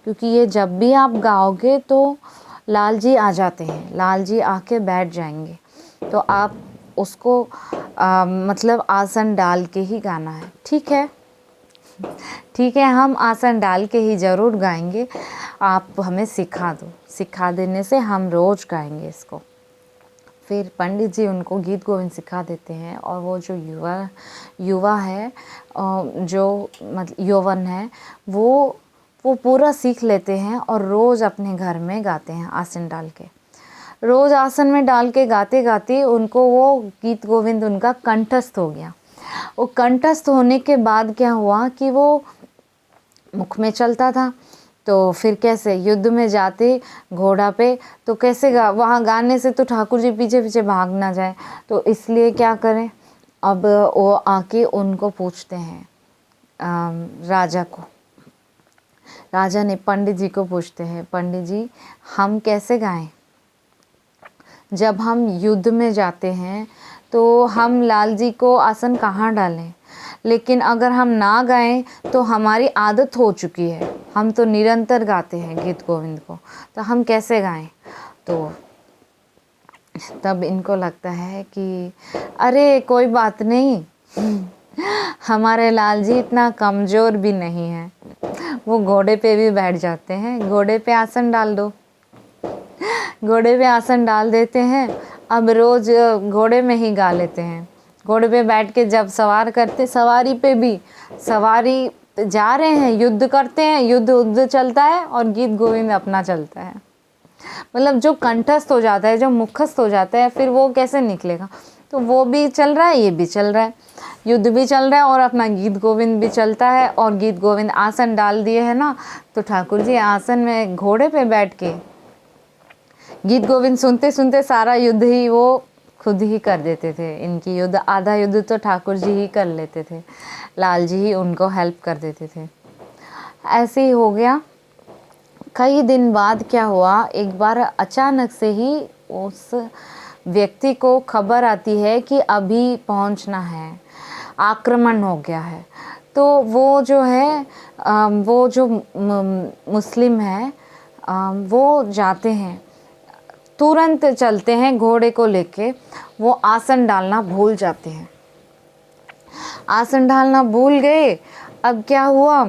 क्योंकि ये जब भी आप गाओगे तो लाल जी आ जाते हैं, लाल जी आके बैठ जाएंगे, तो आप उसको मतलब आसन डाल के ही गाना है। ठीक है, ठीक है, हम आसन डाल के ही ज़रूर गाएंगे, आप हमें सिखा दो, सिखा देने से हम रोज़ गाएंगे इसको। फिर पंडित जी उनको गीत गोविंद सिखा देते हैं, और वो जो युवा है, जो मतलब यौवन है, वो पूरा सीख लेते हैं और रोज़ अपने घर में गाते हैं आसन डाल के। रोज़ आसन में डाल के गाते गाते उनको वो गीत गोविंद उनका कंठस्थ हो गया। वो कंठस्थ होने के बाद क्या हुआ कि वो मुख में चलता था, तो फिर कैसे युद्ध में जाते घोड़ा पे, तो कैसे वहाँ गाने से तो ठाकुर जी पीछे पीछे भाग ना जाए, तो इसलिए क्या करें, अब वो आके उनको पूछते हैं, राजा को, राजा ने पंडित जी को पूछते हैं, पंडित जी हम कैसे गाएं, जब हम युद्ध में जाते हैं तो हम लाल जी को आसन कहाँ डालें, लेकिन अगर हम ना गाएं तो हमारी आदत हो चुकी है, हम तो निरंतर गाते हैं गीत गोविंद को, तो हम कैसे गाएं। तो तब इनको लगता है कि अरे कोई बात नहीं, हमारे लाल जी इतना कमज़ोर भी नहीं है, वो घोड़े पे भी बैठ जाते हैं, घोड़े पे आसन डाल दो, घोड़े पे आसन डाल देते हैं, अब रोज़ घोड़े में ही गा लेते हैं। घोड़े पे बैठ के जब सवार करते, सवारी पे भी, सवारी जा रहे हैं, युद्ध करते हैं, युद्ध चलता है और गीत गोविंद अपना चलता है। मतलब जो कंठस्थ हो जाता है, जो मुखस्थ हो जाता है, फिर वो कैसे निकलेगा। तो वो भी चल रहा है, ये भी चल रहा है, युद्ध भी चल रहा है और अपना गीत गोविंद भी चलता है। और गीत गोविंद आसन डाल दिए है ना, तो ठाकुर जी आसन में घोड़े पे बैठ के गीत गोविंद सुनते सुनते सारा युद्ध ही वो खुद ही कर देते थे। इनकी युद्ध, आधा युद्ध तो ठाकुर जी ही कर लेते थे, लाल जी ही उनको हेल्प कर देते थे। ऐसे ही हो गया। कई दिन बाद क्या हुआ, एक बार अचानक से ही उस व्यक्ति को खबर आती है कि अभी पहुंचना है, आक्रमण हो गया है। तो वो जो है वो जो मुस्लिम है, वो जाते हैं, तुरंत चलते हैं घोड़े को लेके, वो आसन डालना भूल जाते हैं, आसन डालना भूल गए। अब क्या हुआ,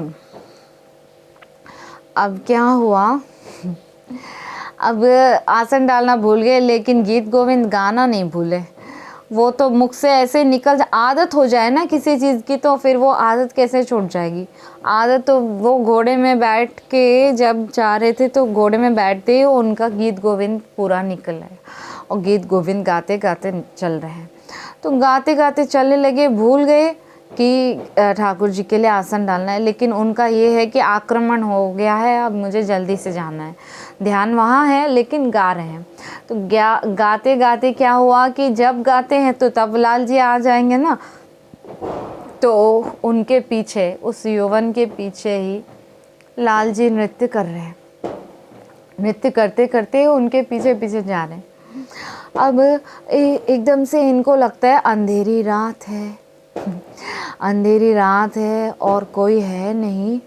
अब आसन डालना भूल गए, लेकिन गीत गोविंद गाना नहीं भूले। वो तो मुख से ऐसे निकल, आदत हो जाए ना किसी चीज़ की, तो फिर वो आदत कैसे छूट जाएगी। आदत तो वो घोड़े में बैठ के जब जा रहे थे, तो घोड़े में बैठते ही उनका गीत गोविंद पूरा निकल आया, और गीत गोविंद गाते गाते चल रहे हैं। तो गाते गाते चलने लगे, भूल गए कि ठाकुर जी के लिए आसन डालना है, लेकिन उनका ये है कि आक्रमण हो गया है, अब मुझे जल्दी से जाना है, ध्यान वहाँ है लेकिन गा रहे हैं। तो गाते गाते क्या हुआ कि जब गाते हैं तो तब लाल जी आ जाएंगे ना, तो उनके पीछे, उस यौवन के पीछे ही लाल जी नृत्य कर रहे हैं, नृत्य करते करते उनके पीछे पीछे जा रहे हैं। अब एकदम से इनको लगता है अंधेरी रात है, अंधेरी रात है और कोई है नहीं,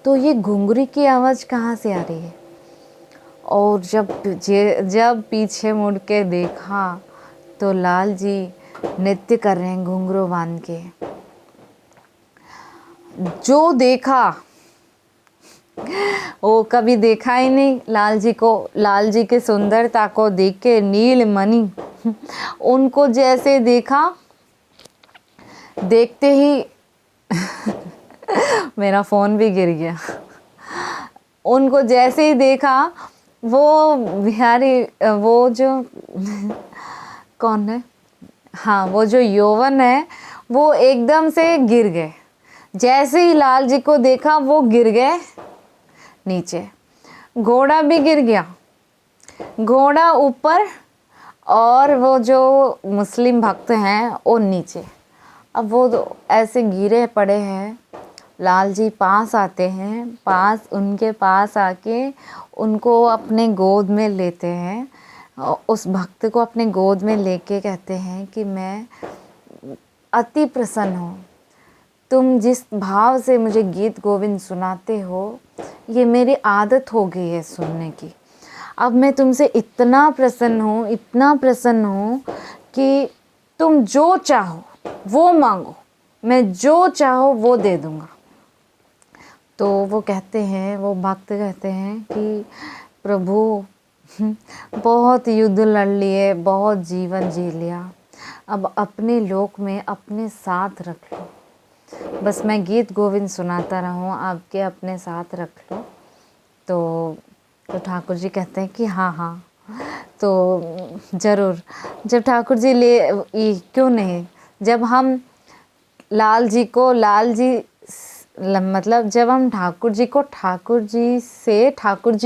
तो ये घुंघरी की आवाज़ कहाँ से आ रही है। और जब पीछे मुड़ के देखा तो लाल जी नृत्य कर रहे हैं घुंघरू बांध के। जो देखा वो कभी देखा ही नहीं लाल जी को। लाल जी के सुंदरता को देख के नीलमणि उनको जैसे देखा, देखते ही मेरा फ़ोन भी गिर गया। उनको जैसे ही देखा वो बिहारी, वो जो कौन है, हाँ वो जो यौवन है वो एकदम से गिर गए। जैसे ही लाल जी को देखा वो गिर गए नीचे। घोड़ा भी गिर गया, घोड़ा ऊपर और वो जो मुस्लिम भक्त हैं वो नीचे। अब वो तो ऐसे गिरे पड़े हैं। लाल जी पास आते हैं, उनके पास आके उनको अपने गोद में लेते हैं। उस भक्त को अपने गोद में लेके कहते हैं कि मैं अति प्रसन्न हूँ, तुम जिस भाव से मुझे गीत गोविंद सुनाते हो ये मेरी आदत हो गई है सुनने की। अब मैं तुमसे इतना प्रसन्न हूँ, इतना प्रसन्न हूँ कि तुम जो चाहो वो मांगो, मैं जो चाहो वो दे दूँगा। तो वो कहते हैं, वो भक्त कहते हैं कि प्रभु बहुत युद्ध लड़ लिए, बहुत जीवन जी लिया, अब अपने लोक में अपने साथ रख लो, बस मैं गीत गोविंद सुनाता रहूं, आपके अपने साथ रख लो। तो ठाकुर जी कहते हैं कि हाँ हाँ, तो ज़रूर। जब ठाकुर जी क्यों नहीं, जब हम लाल जी मतलब जब हम ठाकुर जी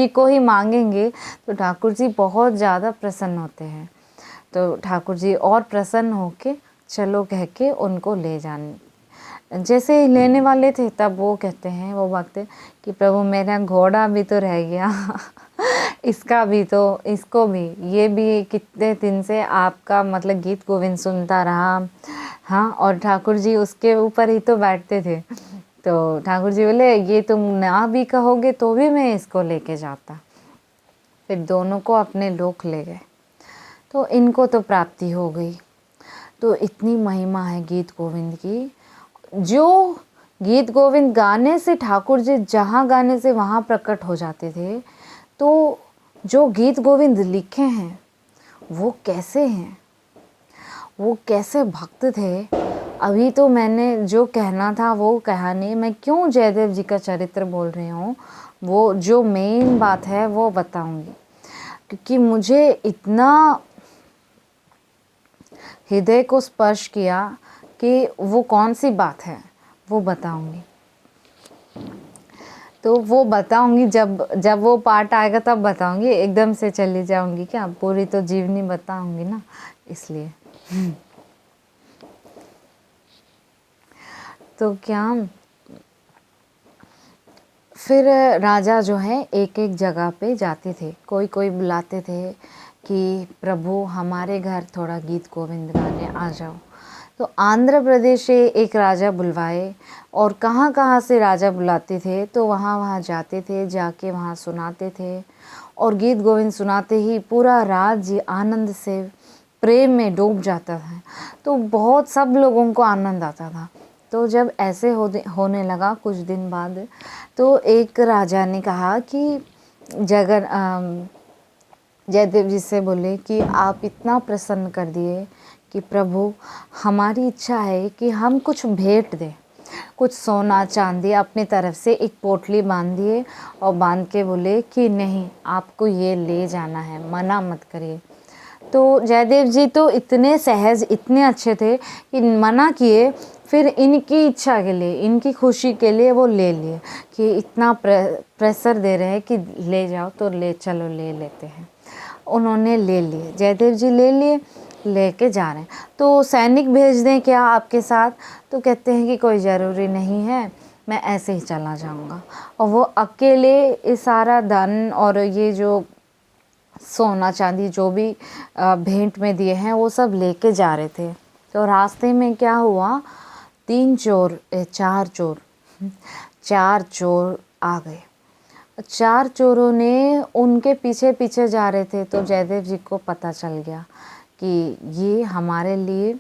को ही मांगेंगे तो ठाकुर जी बहुत ज़्यादा प्रसन्न होते हैं। तो ठाकुर जी और प्रसन्न होके चलो कह के उनको ले जाने, जैसे लेने वाले थे तब वो कहते हैं, वो भक्त कि प्रभु मेरा घोड़ा भी तो रह गया इसका भी तो, इसको भी, ये भी कितने दिन से आपका मतलब गीत गोविंद सुनता रहा। हाँ, और ठाकुर जी उसके ऊपर ही तो बैठते थे। तो ठाकुर जी बोले ये तुम ना भी कहोगे तो भी मैं इसको लेके जाता। फिर दोनों को अपने लोक ले गए। तो इनको तो प्राप्ति हो गई। तो इतनी महिमा है गीत गोविंद की। जो गीत गोविंद गाने से ठाकुर जी जहाँ गाने से वहाँ प्रकट हो जाते थे। तो जो गीत गोविंद लिखे हैं वो कैसे हैं, वो कैसे भक्त थे। अभी तो मैंने जो कहना था वो कहा नहीं। मैं क्यों जयदेव जी का चरित्र बोल रही हूँ, वो जो मेन बात है वो बताऊंगी, क्योंकि मुझे इतना हृदय को स्पर्श किया कि वो कौन सी बात है वो बताऊंगी। तो वो बताऊंगी जब वो पार्ट आएगा तब बताऊंगी। एकदम से चली जाऊंगी क्या, पूरी तो जीवनी बताऊंगी ना, इसलिए। तो क्या फिर राजा जो है एक एक जगह पे जाते थे, कोई कोई बुलाते थे कि प्रभु हमारे घर थोड़ा गीत गोविंद गाने आ जाओ। तो आंध्र प्रदेश से एक राजा बुलवाए, और कहाँ कहाँ से राजा बुलाते थे तो वहाँ वहाँ जाते थे, जाके वहाँ सुनाते थे। और गीत गोविंद सुनाते ही पूरा राज्य आनंद से प्रेम में डूब जाता था। तो बहुत सब लोगों को आनंद आता था। तो जब ऐसे होने लगा कुछ दिन बाद, तो एक राजा ने कहा कि जयदेव जी से बोले कि आप इतना प्रसन्न कर दिए कि प्रभु हमारी इच्छा है कि हम कुछ भेंट दें, कुछ सोना चांदी अपनी तरफ से एक पोटली बांध दिए, और बांध के बोले कि नहीं आपको ये ले जाना है, मना मत करिए। तो जयदेव जी तो इतने सहज, इतने अच्छे थे कि मना किए, फिर इनकी इच्छा के लिए, इनकी खुशी के लिए वो ले लिए कि इतना प्रेशर दे रहे हैं कि ले जाओ तो ले चलो, ले लेते हैं। उन्होंने ले लिए, जयदेव जी ले लिए, लेके जा रहे हैं। तो सैनिक भेज दें क्या आपके साथ, तो कहते हैं कि कोई ज़रूरी नहीं है, मैं ऐसे ही चला जाऊंगा। और वो अकेले ये सारा धन और ये जो सोना चांदी जो भी भेंट में दिए हैं वो सब लेके जा रहे थे। तो रास्ते में क्या हुआ, चार चोर आ गए। चार चोरों ने उनके पीछे पीछे जा रहे थे। तो जयदेव जी को पता चल गया कि ये हमारे लिए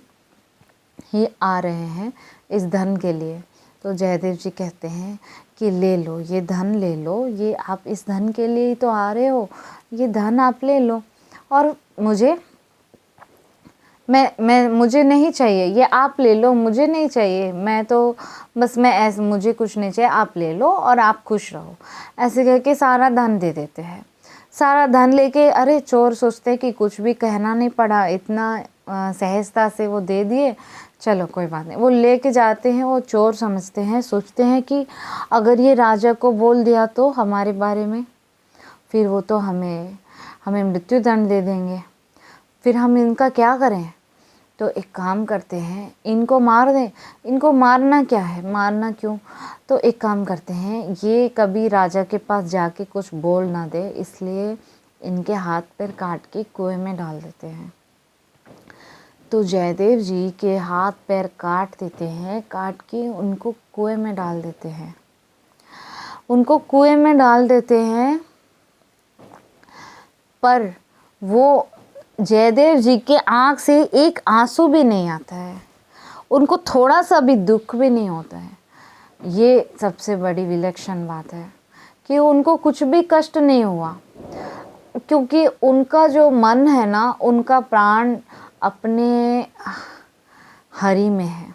ही आ रहे हैं, इस धन के लिए। तो जयदेव जी कहते हैं कि ले लो, ये धन ले लो, ये आप इस धन के लिए ही तो आ रहे हो, ये धन आप ले लो, और मुझे नहीं चाहिए, ये आप ले लो, मुझे नहीं चाहिए, मैं तो बस मैं ऐसे, मुझे कुछ नहीं चाहिए, आप ले लो और आप खुश रहो। ऐसे कह के सारा धन दे देते हैं। सारा धन लेके, अरे चोर सोचते हैं कि कुछ भी कहना नहीं पड़ा, इतना सहजता से वो दे दिए, चलो कोई बात नहीं। वो लेके जाते हैं, वो चोर समझते हैं, सोचते हैं कि अगर ये राजा को बोल दिया तो हमारे बारे में, फिर वो तो हमें मृत्यु दंड दे देंगे, फिर हम इनका क्या करें। तो एक काम करते हैं, इनको मार दें। इनको मारना क्या है, मारना क्यों, तो एक काम करते हैं, ये कभी राजा के पास जाके कुछ बोल ना दे, इसलिए इनके हाथ पैर काट के कुएं में डाल देते हैं। तो जयदेव जी के हाथ पैर काट देते हैं, काट के उनको कुएं में डाल देते हैं। उनको कुएं में डाल देते हैं, पर वो जयदेव जी के आँख से एक आंसू भी नहीं आता है, उनको थोड़ा सा भी दुख भी नहीं होता है। ये सबसे बड़ी विलक्षण बात है कि उनको कुछ भी कष्ट नहीं हुआ, क्योंकि उनका जो मन है ना, उनका प्राण अपने हरि में है,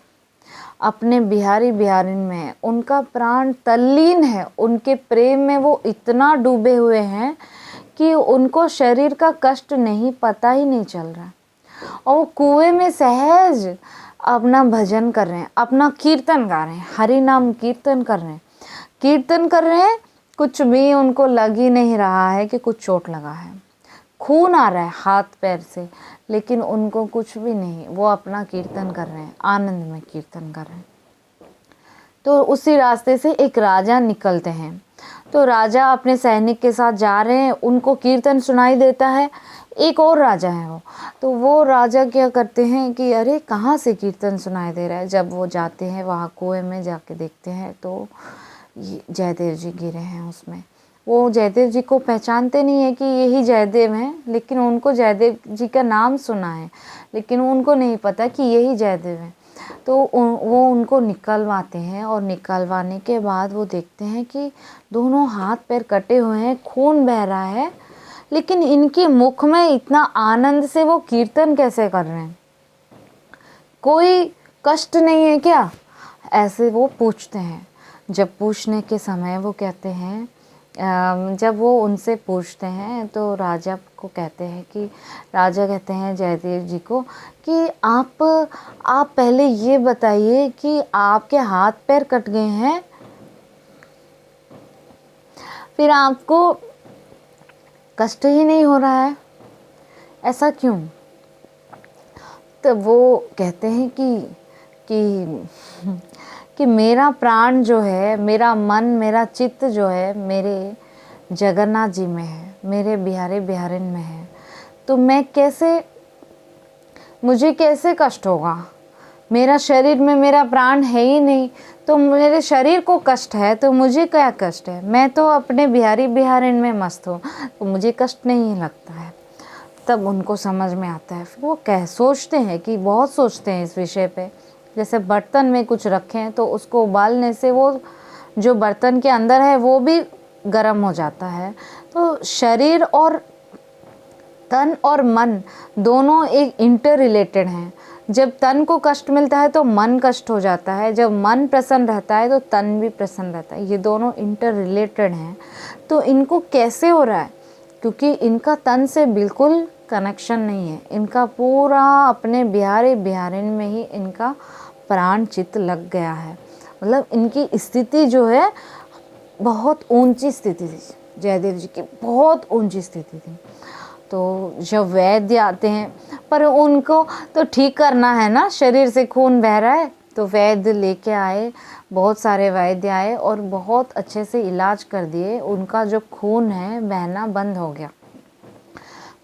अपने बिहारी बिहारिन में है, उनका प्राण तल्लीन है, उनके प्रेम में वो इतना डूबे हुए हैं कि उनको शरीर का कष्ट नहीं, पता ही नहीं चल रहा। और वो कुएं में सहज अपना भजन कर रहे हैं, अपना कीर्तन गा रहे हैं, हरि नाम कीर्तन कर रहे हैं, कुछ भी उनको लग ही नहीं रहा है कि कुछ चोट लगा है, खून आ रहा है हाथ पैर से, लेकिन उनको कुछ भी नहीं, वो अपना कीर्तन कर रहे हैं, आनंद में कीर्तन कर रहे हैं। तो उसी रास्ते से एक राजा निकलते हैं। तो राजा अपने सैनिक के साथ जा रहे हैं, उनको कीर्तन सुनाई देता है, एक और राजा है वो राजा क्या करते हैं कि अरे कहाँ से कीर्तन सुनाई दे रहा है। जब वो जाते हैं वहाँ कुएं में जाके देखते हैं तो जयदेव जी गिरे हैं उसमें। वो जयदेव जी को पहचानते नहीं है कि यही जयदेव हैं, लेकिन उनको जयदेव जी का नाम सुना है, लेकिन उनको नहीं पता कि यही जयदेव हैं। तो वो उनको निकलवाते हैं, और निकलवाने के बाद वो देखते हैं कि दोनों हाथ पैर कटे हुए हैं, खून बह रहा है, लेकिन इनके मुख में इतना आनंद से वो कीर्तन कैसे कर रहे हैं, कोई कष्ट नहीं है क्या, ऐसे वो पूछते हैं। जब पूछने के समय वो कहते हैं, जब वो उनसे पूछते हैं तो राजा कहते हैं जयदेव जी को कि आप पहले ये बताइए कि आपके हाथ पैर कट गए हैं, फिर आपको कष्ट ही नहीं हो रहा है, ऐसा क्यों। तो वो कहते हैं कि मेरा प्राण जो है, मेरा मन, मेरा चित्त जो है मेरे जगन्नाथ जी में है, मेरे बिहारी बिहारिन में है, तो मुझे कैसे कष्ट होगा, मेरा शरीर में मेरा प्राण है ही नहीं, तो मेरे शरीर को कष्ट है तो मुझे क्या कष्ट है, मैं तो अपने बिहारी बिहारिन में मस्त हूँ, तो मुझे कष्ट नहीं लगता है। तब उनको समझ में आता है, फिर वो सोचते हैं कि बहुत सोचते हैं इस विषय पे। जैसे बर्तन में कुछ रखें तो उसको उबालने से वो जो बर्तन के अंदर है वो भी गर्म हो जाता है। तो शरीर और तन और मन दोनों एक इंटर रिलेटेड हैं। जब तन को कष्ट मिलता है तो मन कष्ट हो जाता है, जब मन प्रसन्न रहता है तो तन भी प्रसन्न रहता है, ये दोनों इंटर रिलेटेड हैं। तो इनको कैसे हो रहा है, क्योंकि इनका तन से बिल्कुल कनेक्शन नहीं है, इनका पूरा अपने बिहारी बिहारिन में ही इनका प्राण चित्त लग गया है। मतलब इनकी स्थिति जो है बहुत ऊंची स्थिति थी, जयदेव जी की बहुत ऊंची स्थिति थी। तो जब वैद्य आते हैं, पर उनको तो ठीक करना है ना, शरीर से खून बह रहा है, तो वैद्य लेके आए, बहुत सारे वैद्य आए और बहुत अच्छे से इलाज कर दिए। उनका जो खून है बहना बंद हो गया,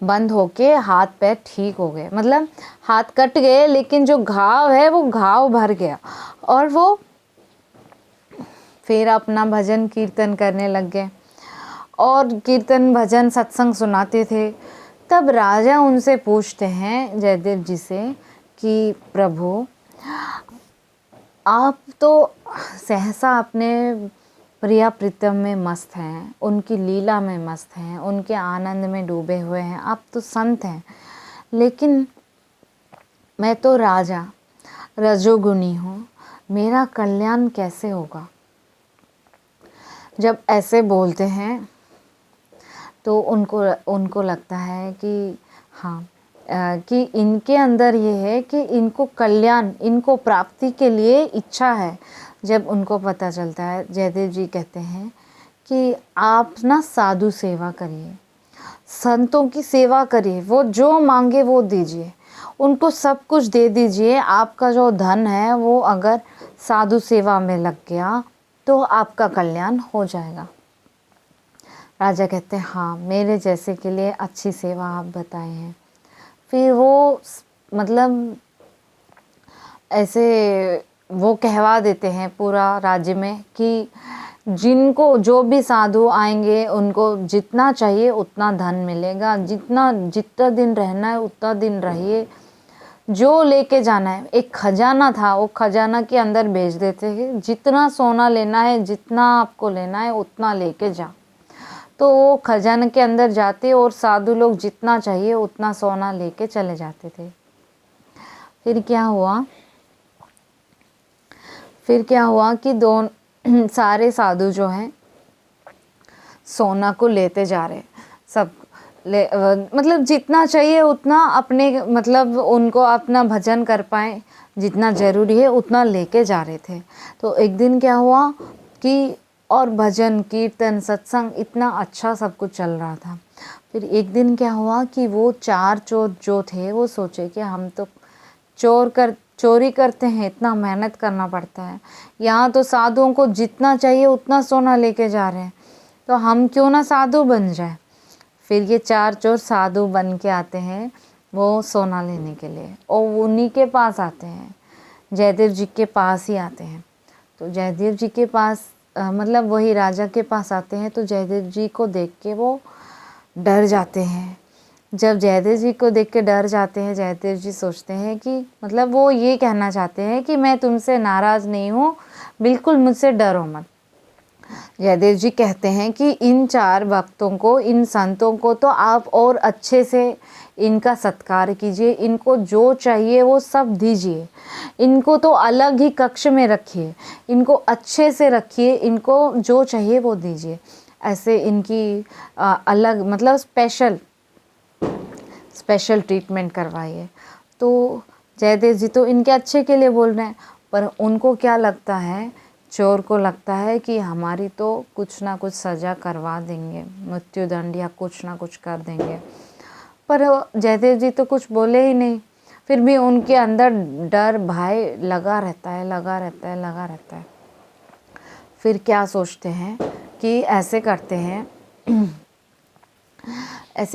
बंद होके हाथ पैर ठीक हो गए। मतलब हाथ कट गए लेकिन जो घाव है वो घाव भर गया, और वो फिर अपना भजन कीर्तन करने लग गए और कीर्तन भजन सत्संग सुनाते थे। तब राजा उनसे पूछते हैं जयदेव जी से कि प्रभु आप तो सहसा अपने प्रिया प्रीतम में मस्त हैं, उनकी लीला में मस्त हैं, उनके आनंद में डूबे हुए हैं, आप तो संत हैं, लेकिन मैं तो राजा रजोगुनी हूँ, मेरा कल्याण कैसे होगा। जब ऐसे बोलते हैं तो उनको लगता है कि हाँ, कि इनके अंदर ये है कि इनको कल्याण, इनको प्राप्ति के लिए इच्छा है। जब उनको पता चलता है, जयदेव जी कहते हैं कि आप ना साधु सेवा करिए, संतों की सेवा करिए, वो जो मांगे वो दीजिए, उनको सब कुछ दे दीजिए। आपका जो धन है वो अगर साधु सेवा में लग गया तो आपका कल्याण हो जाएगा। राजा कहते हैं हाँ, मेरे जैसे के लिए अच्छी सेवा आप बताए हैं। फिर वो मतलब ऐसे वो कहवा देते हैं पूरा राज्य में कि जिनको जो भी साधु आएंगे उनको जितना चाहिए उतना धन मिलेगा, जितना दिन रहना है उतना दिन रहिए, जो लेके जाना है। एक खजाना था, वो खजाना के अंदर भेज देते हैं, जितना सोना लेना है, जितना आपको लेना है उतना लेके जा। तो वो खजाने के अंदर जाते और साधु लोग जितना चाहिए उतना सोना लेके चले जाते थे। फिर क्या हुआ कि सारे साधु जो हैं सोना को लेते जा रहे, सब मतलब जितना चाहिए उतना अपने, मतलब उनको अपना भजन कर पाए, जितना ज़रूरी है उतना लेके जा रहे थे। तो एक दिन क्या हुआ कि और भजन कीर्तन सत्संग इतना अच्छा सब कुछ चल रहा था। फिर एक दिन क्या हुआ कि वो 4 चोर जो थे वो सोचे कि हम तो चोरी करते हैं, इतना मेहनत करना पड़ता है, यहाँ तो साधुओं को जितना चाहिए उतना सोना लेके जा रहे हैं, तो हम क्यों ना साधु बन जाए। फिर ये 4 चोर साधु बन के आते हैं वो सोना लेने के लिए, और उन्हीं के पास आते हैं, जयदेव जी के पास ही आते हैं। तो जयदेव जी के पास मतलब वही राजा के पास आते हैं। तो जयदेव जी को देख के वो डर जाते हैं। जब जयदेव जी को देख के डर जाते हैं, जयदेव जी सोचते हैं कि मतलब वो ये कहना चाहते हैं कि मैं तुमसे नाराज़ नहीं हूँ, बिल्कुल मुझसे डरो मत। जयदेव जी कहते हैं कि इन 4 भक्तों को, इन संतों को तो आप और अच्छे से इनका सत्कार कीजिए, इनको जो चाहिए वो सब दीजिए, इनको तो अलग ही कक्ष में रखिए, इनको अच्छे से रखिए, इनको जो चाहिए वो दीजिए। ऐसे इनकी अलग मतलब स्पेशल ट्रीटमेंट करवाइए। तो जयदेव जी तो इनके अच्छे के लिए बोल रहे हैं, पर उनको क्या लगता है, चोर को लगता है कि हमारी तो कुछ ना कुछ सज़ा करवा देंगे, मृत्युदंड या कुछ ना कुछ कर देंगे। पर जयदेव जी तो कुछ बोले ही नहीं, फिर भी उनके अंदर डर भय लगा रहता है। फिर क्या सोचते हैं कि ऐसे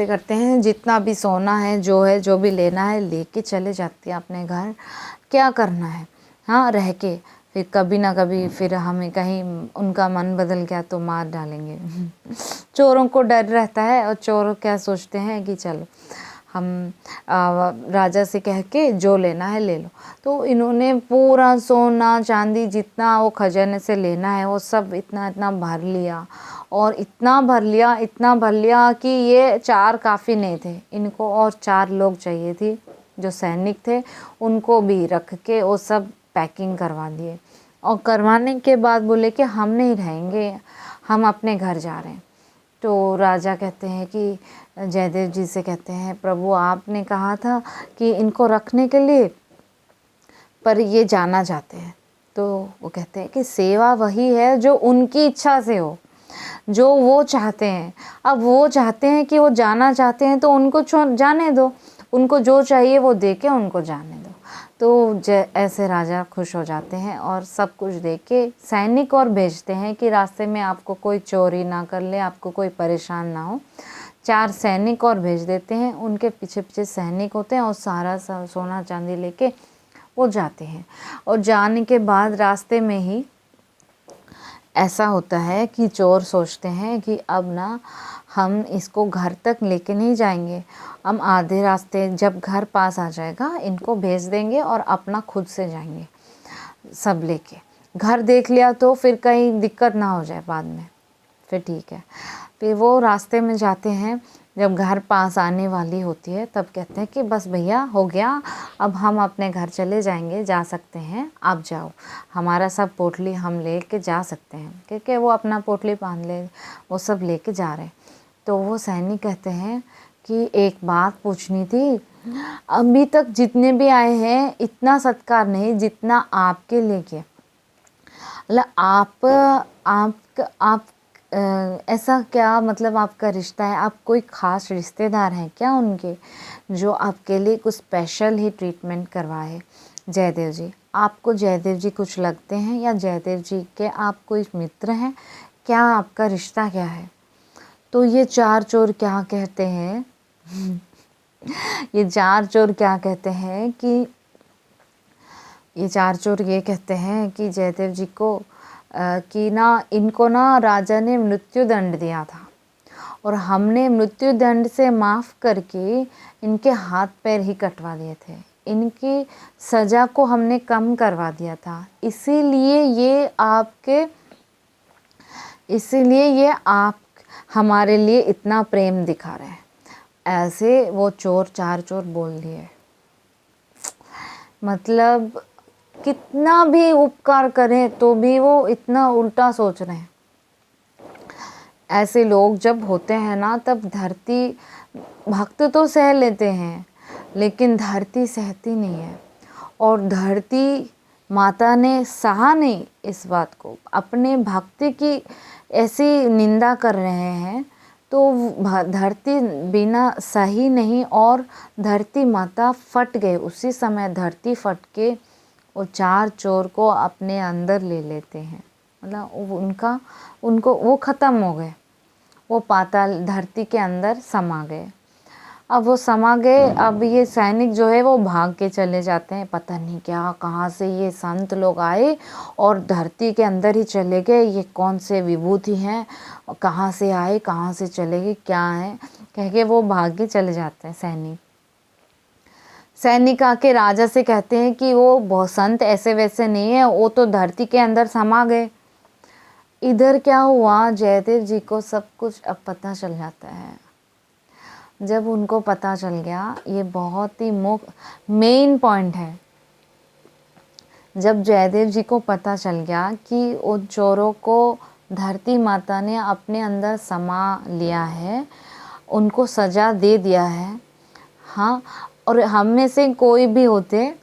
करते हैं जितना भी सोना है, जो भी लेना है लेके चले जाते हैं अपने घर। क्या करना है, हाँ, रह के फिर कभी ना कभी फिर हमें कहीं उनका मन बदल गया तो मार डालेंगे। चोरों को डर रहता है, और चोर क्या सोचते हैं कि चलो हम राजा से कह के जो लेना है ले लो। तो इन्होंने पूरा सोना चांदी जितना वो खजाने से लेना है वो सब इतना भर लिया, और इतना भर लिया कि ये 4 काफ़ी नहीं थे, इनको और 4 लोग चाहिए थी जो सैनिक थे, उनको भी रख के वो सब पैकिंग करवा दिए। और करवाने के बाद बोले कि हम नहीं रहेंगे, हम अपने घर जा रहे हैं। तो राजा कहते हैं कि जयदेव जी से कहते हैं, प्रभु आपने कहा था कि इनको रखने के लिए, पर ये जाना चाहते हैं। तो वो कहते हैं कि सेवा वही है जो उनकी इच्छा से हो, जो वो चाहते हैं। अब वो चाहते हैं कि वो जाना चाहते हैं तो उनको जाने दो, उनको जो चाहिए वो दे के उनको जाने दो। तो ऐसे राजा खुश हो जाते हैं और सब कुछ दे के सैनिक और भेजते हैं कि रास्ते में आपको कोई चोरी ना कर ले, आपको कोई परेशान ना हो। 4 सैनिक और भेज देते हैं, उनके पीछे पीछे सैनिक होते हैं और सारा सोना चांदी लेके वो जाते हैं। और जाने के बाद रास्ते में ही ऐसा होता है कि चोर सोचते हैं कि अब ना हम इसको घर तक लेके नहीं जाएंगे, हम आधे रास्ते जब घर पास आ जाएगा इनको भेज देंगे और अपना खुद से जाएंगे। सब लेके घर देख लिया तो फिर कहीं दिक्कत ना हो जाए बाद में, फिर ठीक है। फिर वो रास्ते में जाते हैं, जब घर पास आने वाली होती है तब कहते हैं कि बस भैया हो गया, अब हम अपने घर चले जाएंगे, जा सकते हैं, आप जाओ, हमारा सब पोटली हम ले के जा सकते हैं, क्योंकि वो अपना पोटली बांध ले, वो सब लेके जा रहे हैं। तो वो सैनिक कहते हैं कि एक बात पूछनी थी, अभी तक जितने भी आए हैं इतना सत्कार नहीं जितना आपके लिए किया, मतलब आप ऐसा क्या, मतलब आपका रिश्ता है, आप कोई ख़ास रिश्तेदार हैं क्या उनके, जो आपके लिए कुछ स्पेशल ही ट्रीटमेंट करवाए। जयदेव जी, आपको जयदेव जी कुछ लगते हैं या जयदेव जी के आप कोई मित्र हैं क्या, आपका रिश्ता क्या है। तो ये चार चोर क्या कहते हैं ये चार चोर क्या कहते हैं कि ये चार चोर ये कहते हैं कि जयदेव जी को कि ना इनको ना राजा ने मृत्यु दंड दिया था और हमने मृत्यु दंड से माफ़ करके इनके हाथ पैर ही कटवा दिए थे, इनकी सज़ा को हमने कम करवा दिया था, इसीलिए ये आप हमारे लिए इतना प्रेम दिखा रहे हैं। ऐसे वो चार चोर बोल दिए। मतलब कितना भी उपकार करें तो भी वो इतना उल्टा सोच रहे हैं। ऐसे लोग जब होते हैं ना, तब धरती, भक्त तो सह लेते हैं लेकिन धरती सहती नहीं है। और धरती माता ने सहा नहीं इस बात को, अपने भक्ति की ऐसी निंदा कर रहे हैं, तो धरती बिना सही नहीं, और धरती माता फट गए उसी समय, धरती फट के वो चार चोर को अपने अंदर ले लेते हैं, मतलब उनको वो ख़त्म हो गए, वो पाताल धरती के अंदर समा गए। अब वो समा गए, अब ये सैनिक जो है वो भाग के चले जाते हैं, पता नहीं क्या कहाँ से ये संत लोग आए और धरती के अंदर ही चले गए, ये कौन से विभूति हैं, कहाँ से आए कहाँ से चले गए, क्या है कह के वो भाग के चले जाते हैं। सैनिक आके राजा से कहते हैं कि वो बहुत संत ऐसे वैसे नहीं है, वो तो धरती के अंदर समा गए। इधर क्या हुआ, जयदेव जी को सब कुछ अब पता चल जाता है। जब उनको पता चल गया, ये बहुत ही मेन पॉइंट है, जब जयदेव जी को पता चल गया कि उन चोरों को धरती माता ने अपने अंदर समा लिया है, उनको सज़ा दे दिया है। हाँ, और हम में से कोई भी होते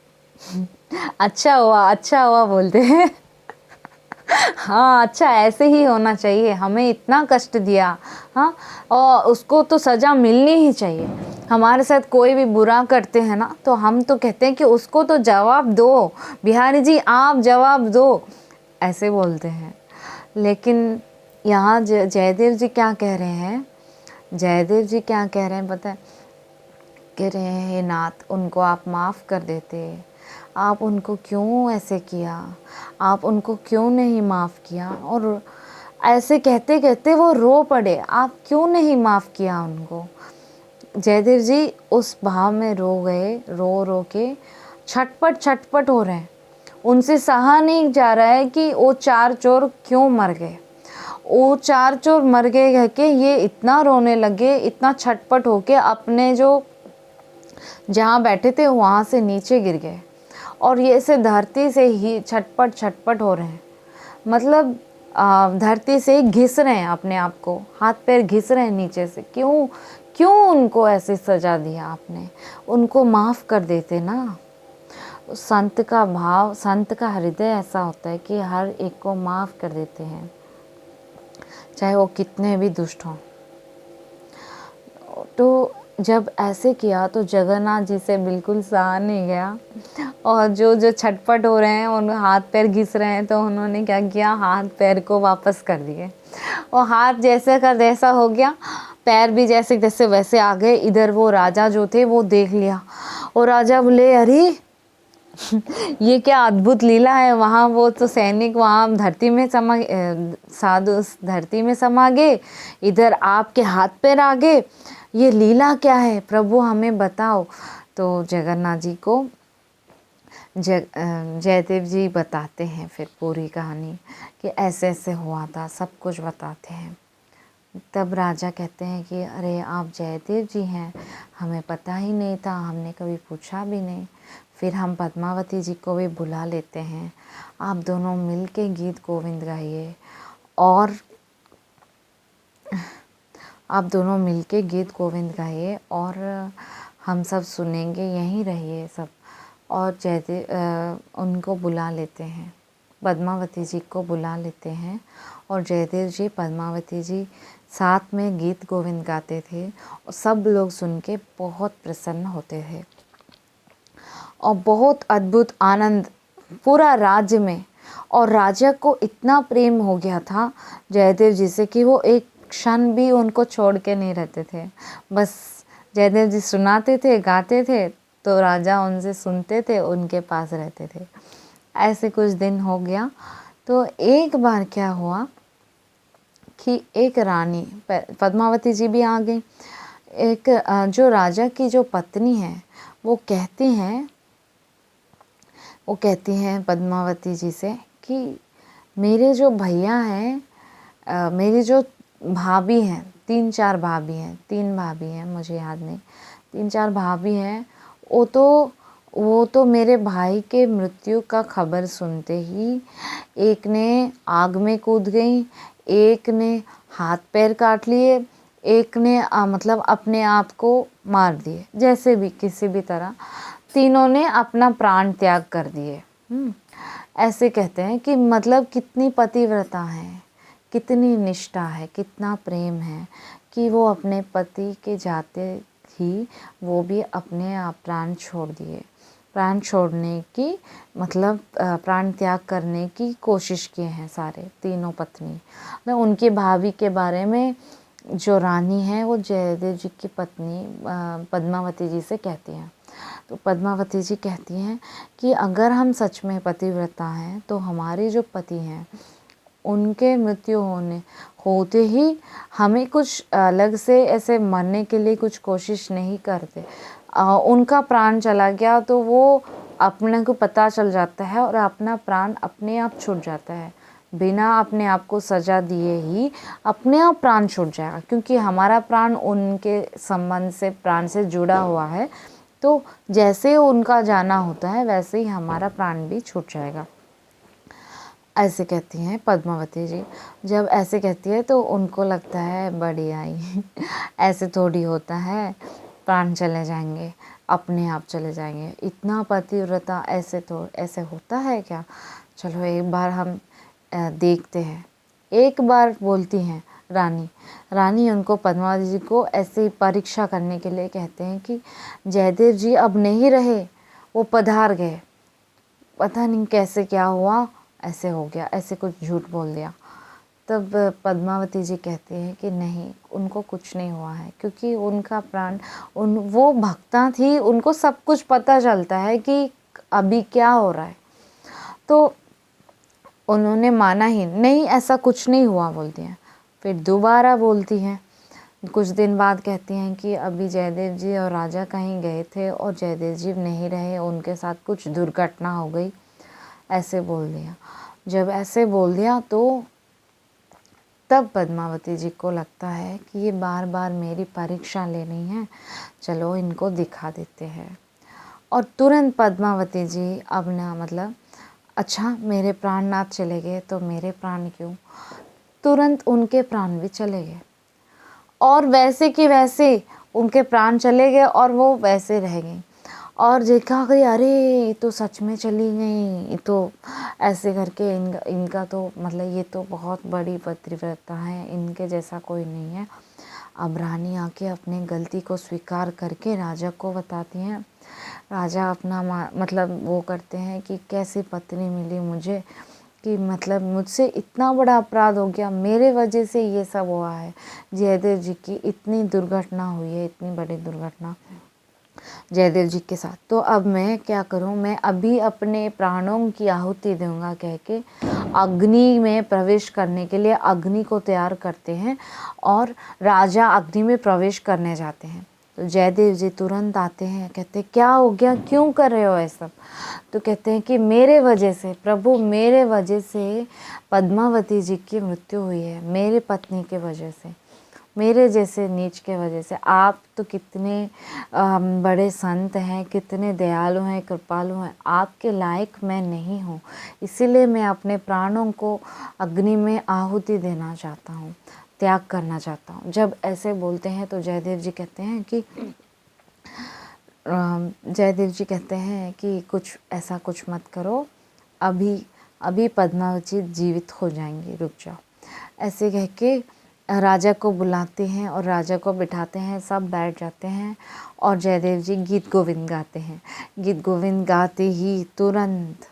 अच्छा हुआ बोलते हैं हाँ अच्छा, ऐसे ही होना चाहिए, हमें इतना कष्ट दिया, हाँ, और उसको तो सज़ा मिलनी ही चाहिए। हमारे साथ कोई भी बुरा करते हैं ना, तो हम तो कहते हैं कि उसको तो जवाब दो, बिहारी जी आप जवाब दो, ऐसे बोलते हैं। लेकिन यहाँ जयदेव जी क्या कह रहे हैं, जयदेव जी क्या कह रहे हैं पता है, कह रहे हैं हे नाथ, उनको आप माफ़ कर देते, आप उनको क्यों ऐसे किया, आप उनको क्यों नहीं माफ़ किया। और ऐसे कहते कहते वो रो पड़े, आप क्यों नहीं माफ़ किया उनको। जयदेव जी उस भाव में रो गए, रो के छटपट हो रहे हैं, उनसे सहा नहीं जा रहा है कि वो चार चोर क्यों मर गए। वो चार चोर मर गए कह के ये इतना रोने लगे, इतना छटपट होके अपने जो जहाँ बैठे थे वहाँ से नीचे गिर गए, और ये से धरती से ही छटपट हो रहे हैं, मतलब धरती से घिस रहे हैं अपने आप को, हाथ पैर घिस रहे हैं नीचे से। क्यों उनको ऐसी सज़ा दिया आपने, उनको माफ़ कर देते ना। संत का भाव, संत का हृदय ऐसा होता है कि हर एक को माफ़ कर देते हैं, चाहे वो कितने भी दुष्ट हों। तो जब ऐसे किया तो जगन्नाथ जी से बिल्कुल सहा नहीं गया, और जो छटपट हो रहे हैं, उन हाथ पैर घिस रहे हैं, तो उन्होंने क्या किया, हाथ पैर को वापस कर दिए, और हाथ जैसे का जैसा हो गया, पैर भी जैसे जैसे वैसे आ गए। इधर वो राजा जो थे वो देख लिया, और राजा बोले अरे ये क्या अद्भुत लीला है। वहाँ वो तो सैनिक वहाँ धरती में साधु धरती में समा गए, इधर आपके हाथ पैर आ गए, ये लीला क्या है प्रभु, हमें बताओ। तो जगन्नाथ जी को जयदेव जी बताते हैं फिर पूरी कहानी कि ऐसे ऐसे हुआ था, सब कुछ बताते हैं। तब राजा कहते हैं कि अरे आप जयदेव जी हैं, हमें पता ही नहीं था, हमने कभी पूछा भी नहीं। फिर हम पद्मावती जी को भी बुला लेते हैं, आप दोनों मिल के गीत गोविंद गाइए और आप दोनों मिल के गीत गोविंद गाइए और हम सब सुनेंगे, यहीं रहिए सब। और जयदेव उनको बुला लेते हैं, पद्मावती जी को बुला लेते हैं और जयदेव जी पद्मावती जी साथ में गीत गोविंद गाते थे और सब लोग सुन के बहुत प्रसन्न होते थे और बहुत अद्भुत आनंद पूरा राज्य में। और राजा को इतना प्रेम हो गया था जयदेव जी से कि वो एक क्षण भी उनको छोड़ के नहीं रहते थे। बस जयदेव जी सुनाते थे, गाते थे तो राजा उनसे सुनते थे, उनके पास रहते थे। ऐसे कुछ दिन हो गया तो एक बार क्या हुआ कि एक रानी, पद्मावती जी भी आ गई, एक जो राजा की जो पत्नी है वो कहती हैं पद्मावती जी से कि मेरे जो भैया हैं, मेरी जो भाभी हैं, 3-4 भाभी हैं, 3 भाभी हैं, मुझे याद नहीं, 3-4 भाभी हैं, वो तो मेरे भाई के मृत्यु का खबर सुनते ही एक ने आग में कूद गई, एक ने हाथ पैर काट लिए, एक ने मतलब अपने आप को मार दिए, जैसे भी किसी भी तरह तीनों ने अपना प्राण त्याग कर दिए। ऐसे कहते हैं कि मतलब कितनी पतिव्रता है, कितनी निष्ठा है, कितना प्रेम है कि वो अपने पति के जाते ही वो भी अपने आप प्राण छोड़ दिए। प्राण छोड़ने की मतलब प्राण त्याग करने की कोशिश किए हैं सारे तीनों पत्नी। मतलब उनकी भाभी के बारे में जो रानी है वो जयदेव जी की पत्नी पद्मावती जी से कहती हैं। तो पद्मावती जी कहती हैं कि अगर हम सच में पतिव्रता हैं तो हमारे जो पति हैं उनके मृत्यु होते ही हमें कुछ अलग से ऐसे मरने के लिए कुछ कोशिश नहीं करते। उनका प्राण चला गया तो वो अपने को पता चल जाता है और अपना प्राण अपने आप छूट जाता है, बिना अपने आप को सजा दिए ही अपने आप प्राण छूट जाएगा, क्योंकि हमारा प्राण उनके संबंध से प्राण से जुड़ा हुआ है। तो जैसे उनका जाना होता है वैसे ही हमारा प्राण भी छूट जाएगा। ऐसे कहती हैं पद्मावती जी। जब ऐसे कहती है तो उनको लगता है बड़ी आई ऐसे थोड़ी होता है, प्राण चले जाएंगे, अपने आप चले जाएंगे, इतना पतिव्रता ऐसे होता है क्या? चलो एक बार हम देखते हैं। एक बार बोलती हैं रानी उनको पद्मावती जी को ऐसे परीक्षा करने के लिए कहते हैं कि जयदेव जी अब नहीं रहे, वो पधार गए, पता नहीं कैसे क्या हुआ, ऐसे हो गया, ऐसे कुछ झूठ बोल दिया। तब पद्मावती जी कहती हैं कि नहीं, उनको कुछ नहीं हुआ है, क्योंकि उनका प्राण वो भक्ता थी, उनको सब कुछ पता चलता है कि अभी क्या हो रहा है। तो उन्होंने माना ही नहीं, ऐसा कुछ नहीं हुआ बोलती हैं। फिर दोबारा बोलती हैं, कुछ दिन बाद कहती हैं कि अभी जयदेव जी और राजा कहीं गए थे और जयदेव जी नहीं रहे, उनके साथ कुछ दुर्घटना हो गई, ऐसे बोल दिया। जब ऐसे बोल दिया तो तब पद्मावती जी को लगता है कि ये बार बार मेरी परीक्षा ले रही हैं, चलो इनको दिखा देते हैं। और तुरंत पद्मावती जी अब ना मतलब अच्छा मेरे प्राणनाथ चले गए तो मेरे प्राण क्यों, तुरंत उनके प्राण भी चले गए और वैसे कि वैसे उनके प्राण चले गए और वो वैसे रह गई। और देखा कि अरे ये तो सच में चली गई, ये तो ऐसे करके इनका तो मतलब ये तो बहुत बड़ी पतिव्रता है, इनके जैसा कोई नहीं है। अब रानी आके अपने गलती को स्वीकार करके राजा को बताती हैं। राजा अपना मतलब वो करते हैं कि कैसी पत्नी मिली मुझे, कि मतलब मुझसे इतना बड़ा अपराध हो गया, मेरे वजह से ये सब हुआ है, जयदेव जी की इतनी दुर्घटना हुई है, इतनी बड़ी दुर्घटना जयदेव जी के साथ। तो अब मैं क्या करूं, मैं अभी अपने प्राणों की आहुति दूंगा कह के अग्नि में प्रवेश करने के लिए अग्नि को तैयार करते हैं और राजा अग्नि में प्रवेश करने जाते हैं। तो जयदेव जी तुरंत आते हैं, कहते हैं क्या हो गया, क्यों कर रहे हो ये सब। तो कहते हैं कि मेरे वजह से प्रभु, मेरे वजह से पद्मावती जी की मृत्यु हुई है, मेरी पत्नी के वजह से, मेरे जैसे नीच के वजह से। आप तो कितने बड़े संत हैं, कितने दयालु हैं, कृपालु हैं, आपके लायक मैं नहीं हूँ, इसीलिए मैं अपने प्राणों को अग्नि में आहुति देना चाहता हूँ, त्याग करना चाहता हूँ। जब ऐसे बोलते हैं तो जयदेव जी कहते हैं कि कुछ ऐसा कुछ मत करो, अभी पद्मावती जीवित हो जाएंगी, रुक जाओ। ऐसे कह के राजा को बुलाते हैं और राजा को बिठाते हैं, सब बैठ जाते हैं और जयदेव जी गीत गोविंद गाते हैं। गीत गोविंद गाते ही तुरंत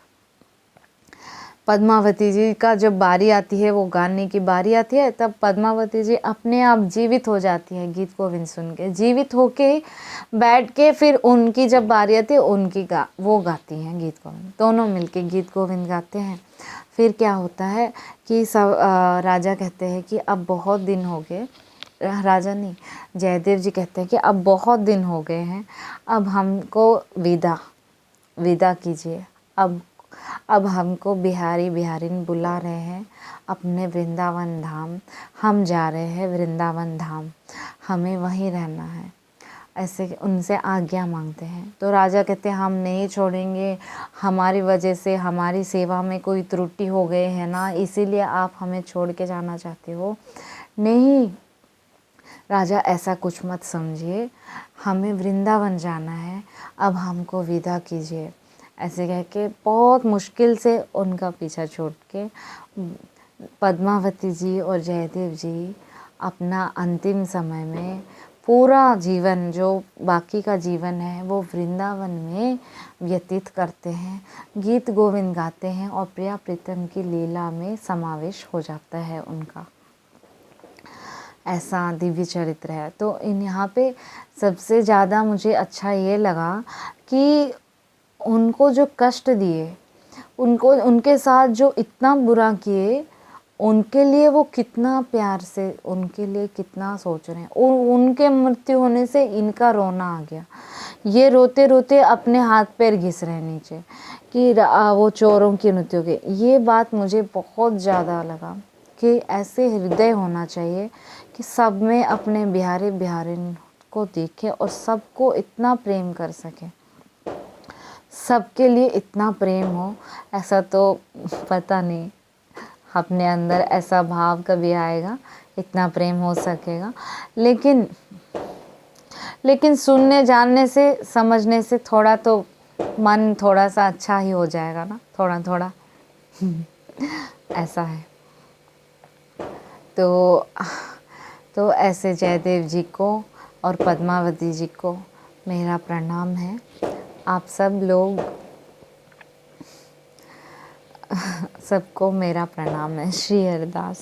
पद्मावती जी का जब बारी आती है, वो गाने की बारी आती है, तब पद्मावती जी अपने आप जीवित हो जाती है। गीत गोविंद सुन के जीवित होके बैठ के फिर उनकी जब बारी आती है वो गाती हैं गीत गोविंद, दोनों मिलके गीत गोविंद गाते हैं। फिर क्या होता है कि सब राजा कहते हैं कि अब बहुत दिन हो गए, राजा नहीं, जयदेव जी कहते हैं कि अब बहुत दिन हो गए हैं, अब हमको विदा कीजिए। अब हमको बिहारी बिहारिन बुला रहे हैं अपने वृंदावन धाम, हम जा रहे हैं वृंदावन धाम, हमें वहीं रहना है। ऐसे उनसे आज्ञा मांगते हैं। तो राजा कहते हैं हम नहीं छोड़ेंगे, हमारी वजह से हमारी सेवा में कोई त्रुटि हो गए है ना, इसीलिए आप हमें छोड़ के जाना चाहते हो। नहीं राजा, ऐसा कुछ मत समझिए, हमें वृंदावन जाना है, अब हमको विदा कीजिए। ऐसे कह के बहुत मुश्किल से उनका पीछा छोड़ के पद्मावती जी और जयदेव जी अपना अंतिम समय में पूरा जीवन, जो बाकी का जीवन है, वो वृंदावन में व्यतीत करते हैं, गीत गोविंद गाते हैं और प्रिया प्रीतम की लीला में समावेश हो जाता है उनका। ऐसा दिव्य चरित्र है। तो यहाँ पे सबसे ज़्यादा मुझे अच्छा ये लगा कि उनको जो कष्ट दिए, उनके साथ जो इतना बुरा किए, उनके लिए वो कितना प्यार से उनके लिए कितना सोच रहे हैं। और उनके मृत्यु होने से इनका रोना आ गया, ये रोते रोते अपने हाथ पैर घिस रहे नीचे कि वो चोरों की मृत्यु के। ये बात मुझे बहुत ज़्यादा लगा कि ऐसे हृदय होना चाहिए कि सब में अपने बिहारी बिहारिन को देखे और सबको इतना प्रेम कर सके, सबके लिए इतना प्रेम हो। ऐसा तो पता नहीं अपने अंदर ऐसा भाव कभी आएगा, इतना प्रेम हो सकेगा। लेकिन सुनने जानने से समझने से थोड़ा तो मन थोड़ा सा अच्छा ही हो जाएगा ना, थोड़ा थोड़ा ऐसा है। तो ऐसे जयदेव जी को और पद्मावती जी को मेरा प्रणाम है। आप सब लोग सबको मेरा प्रणाम है। श्री हरिदास।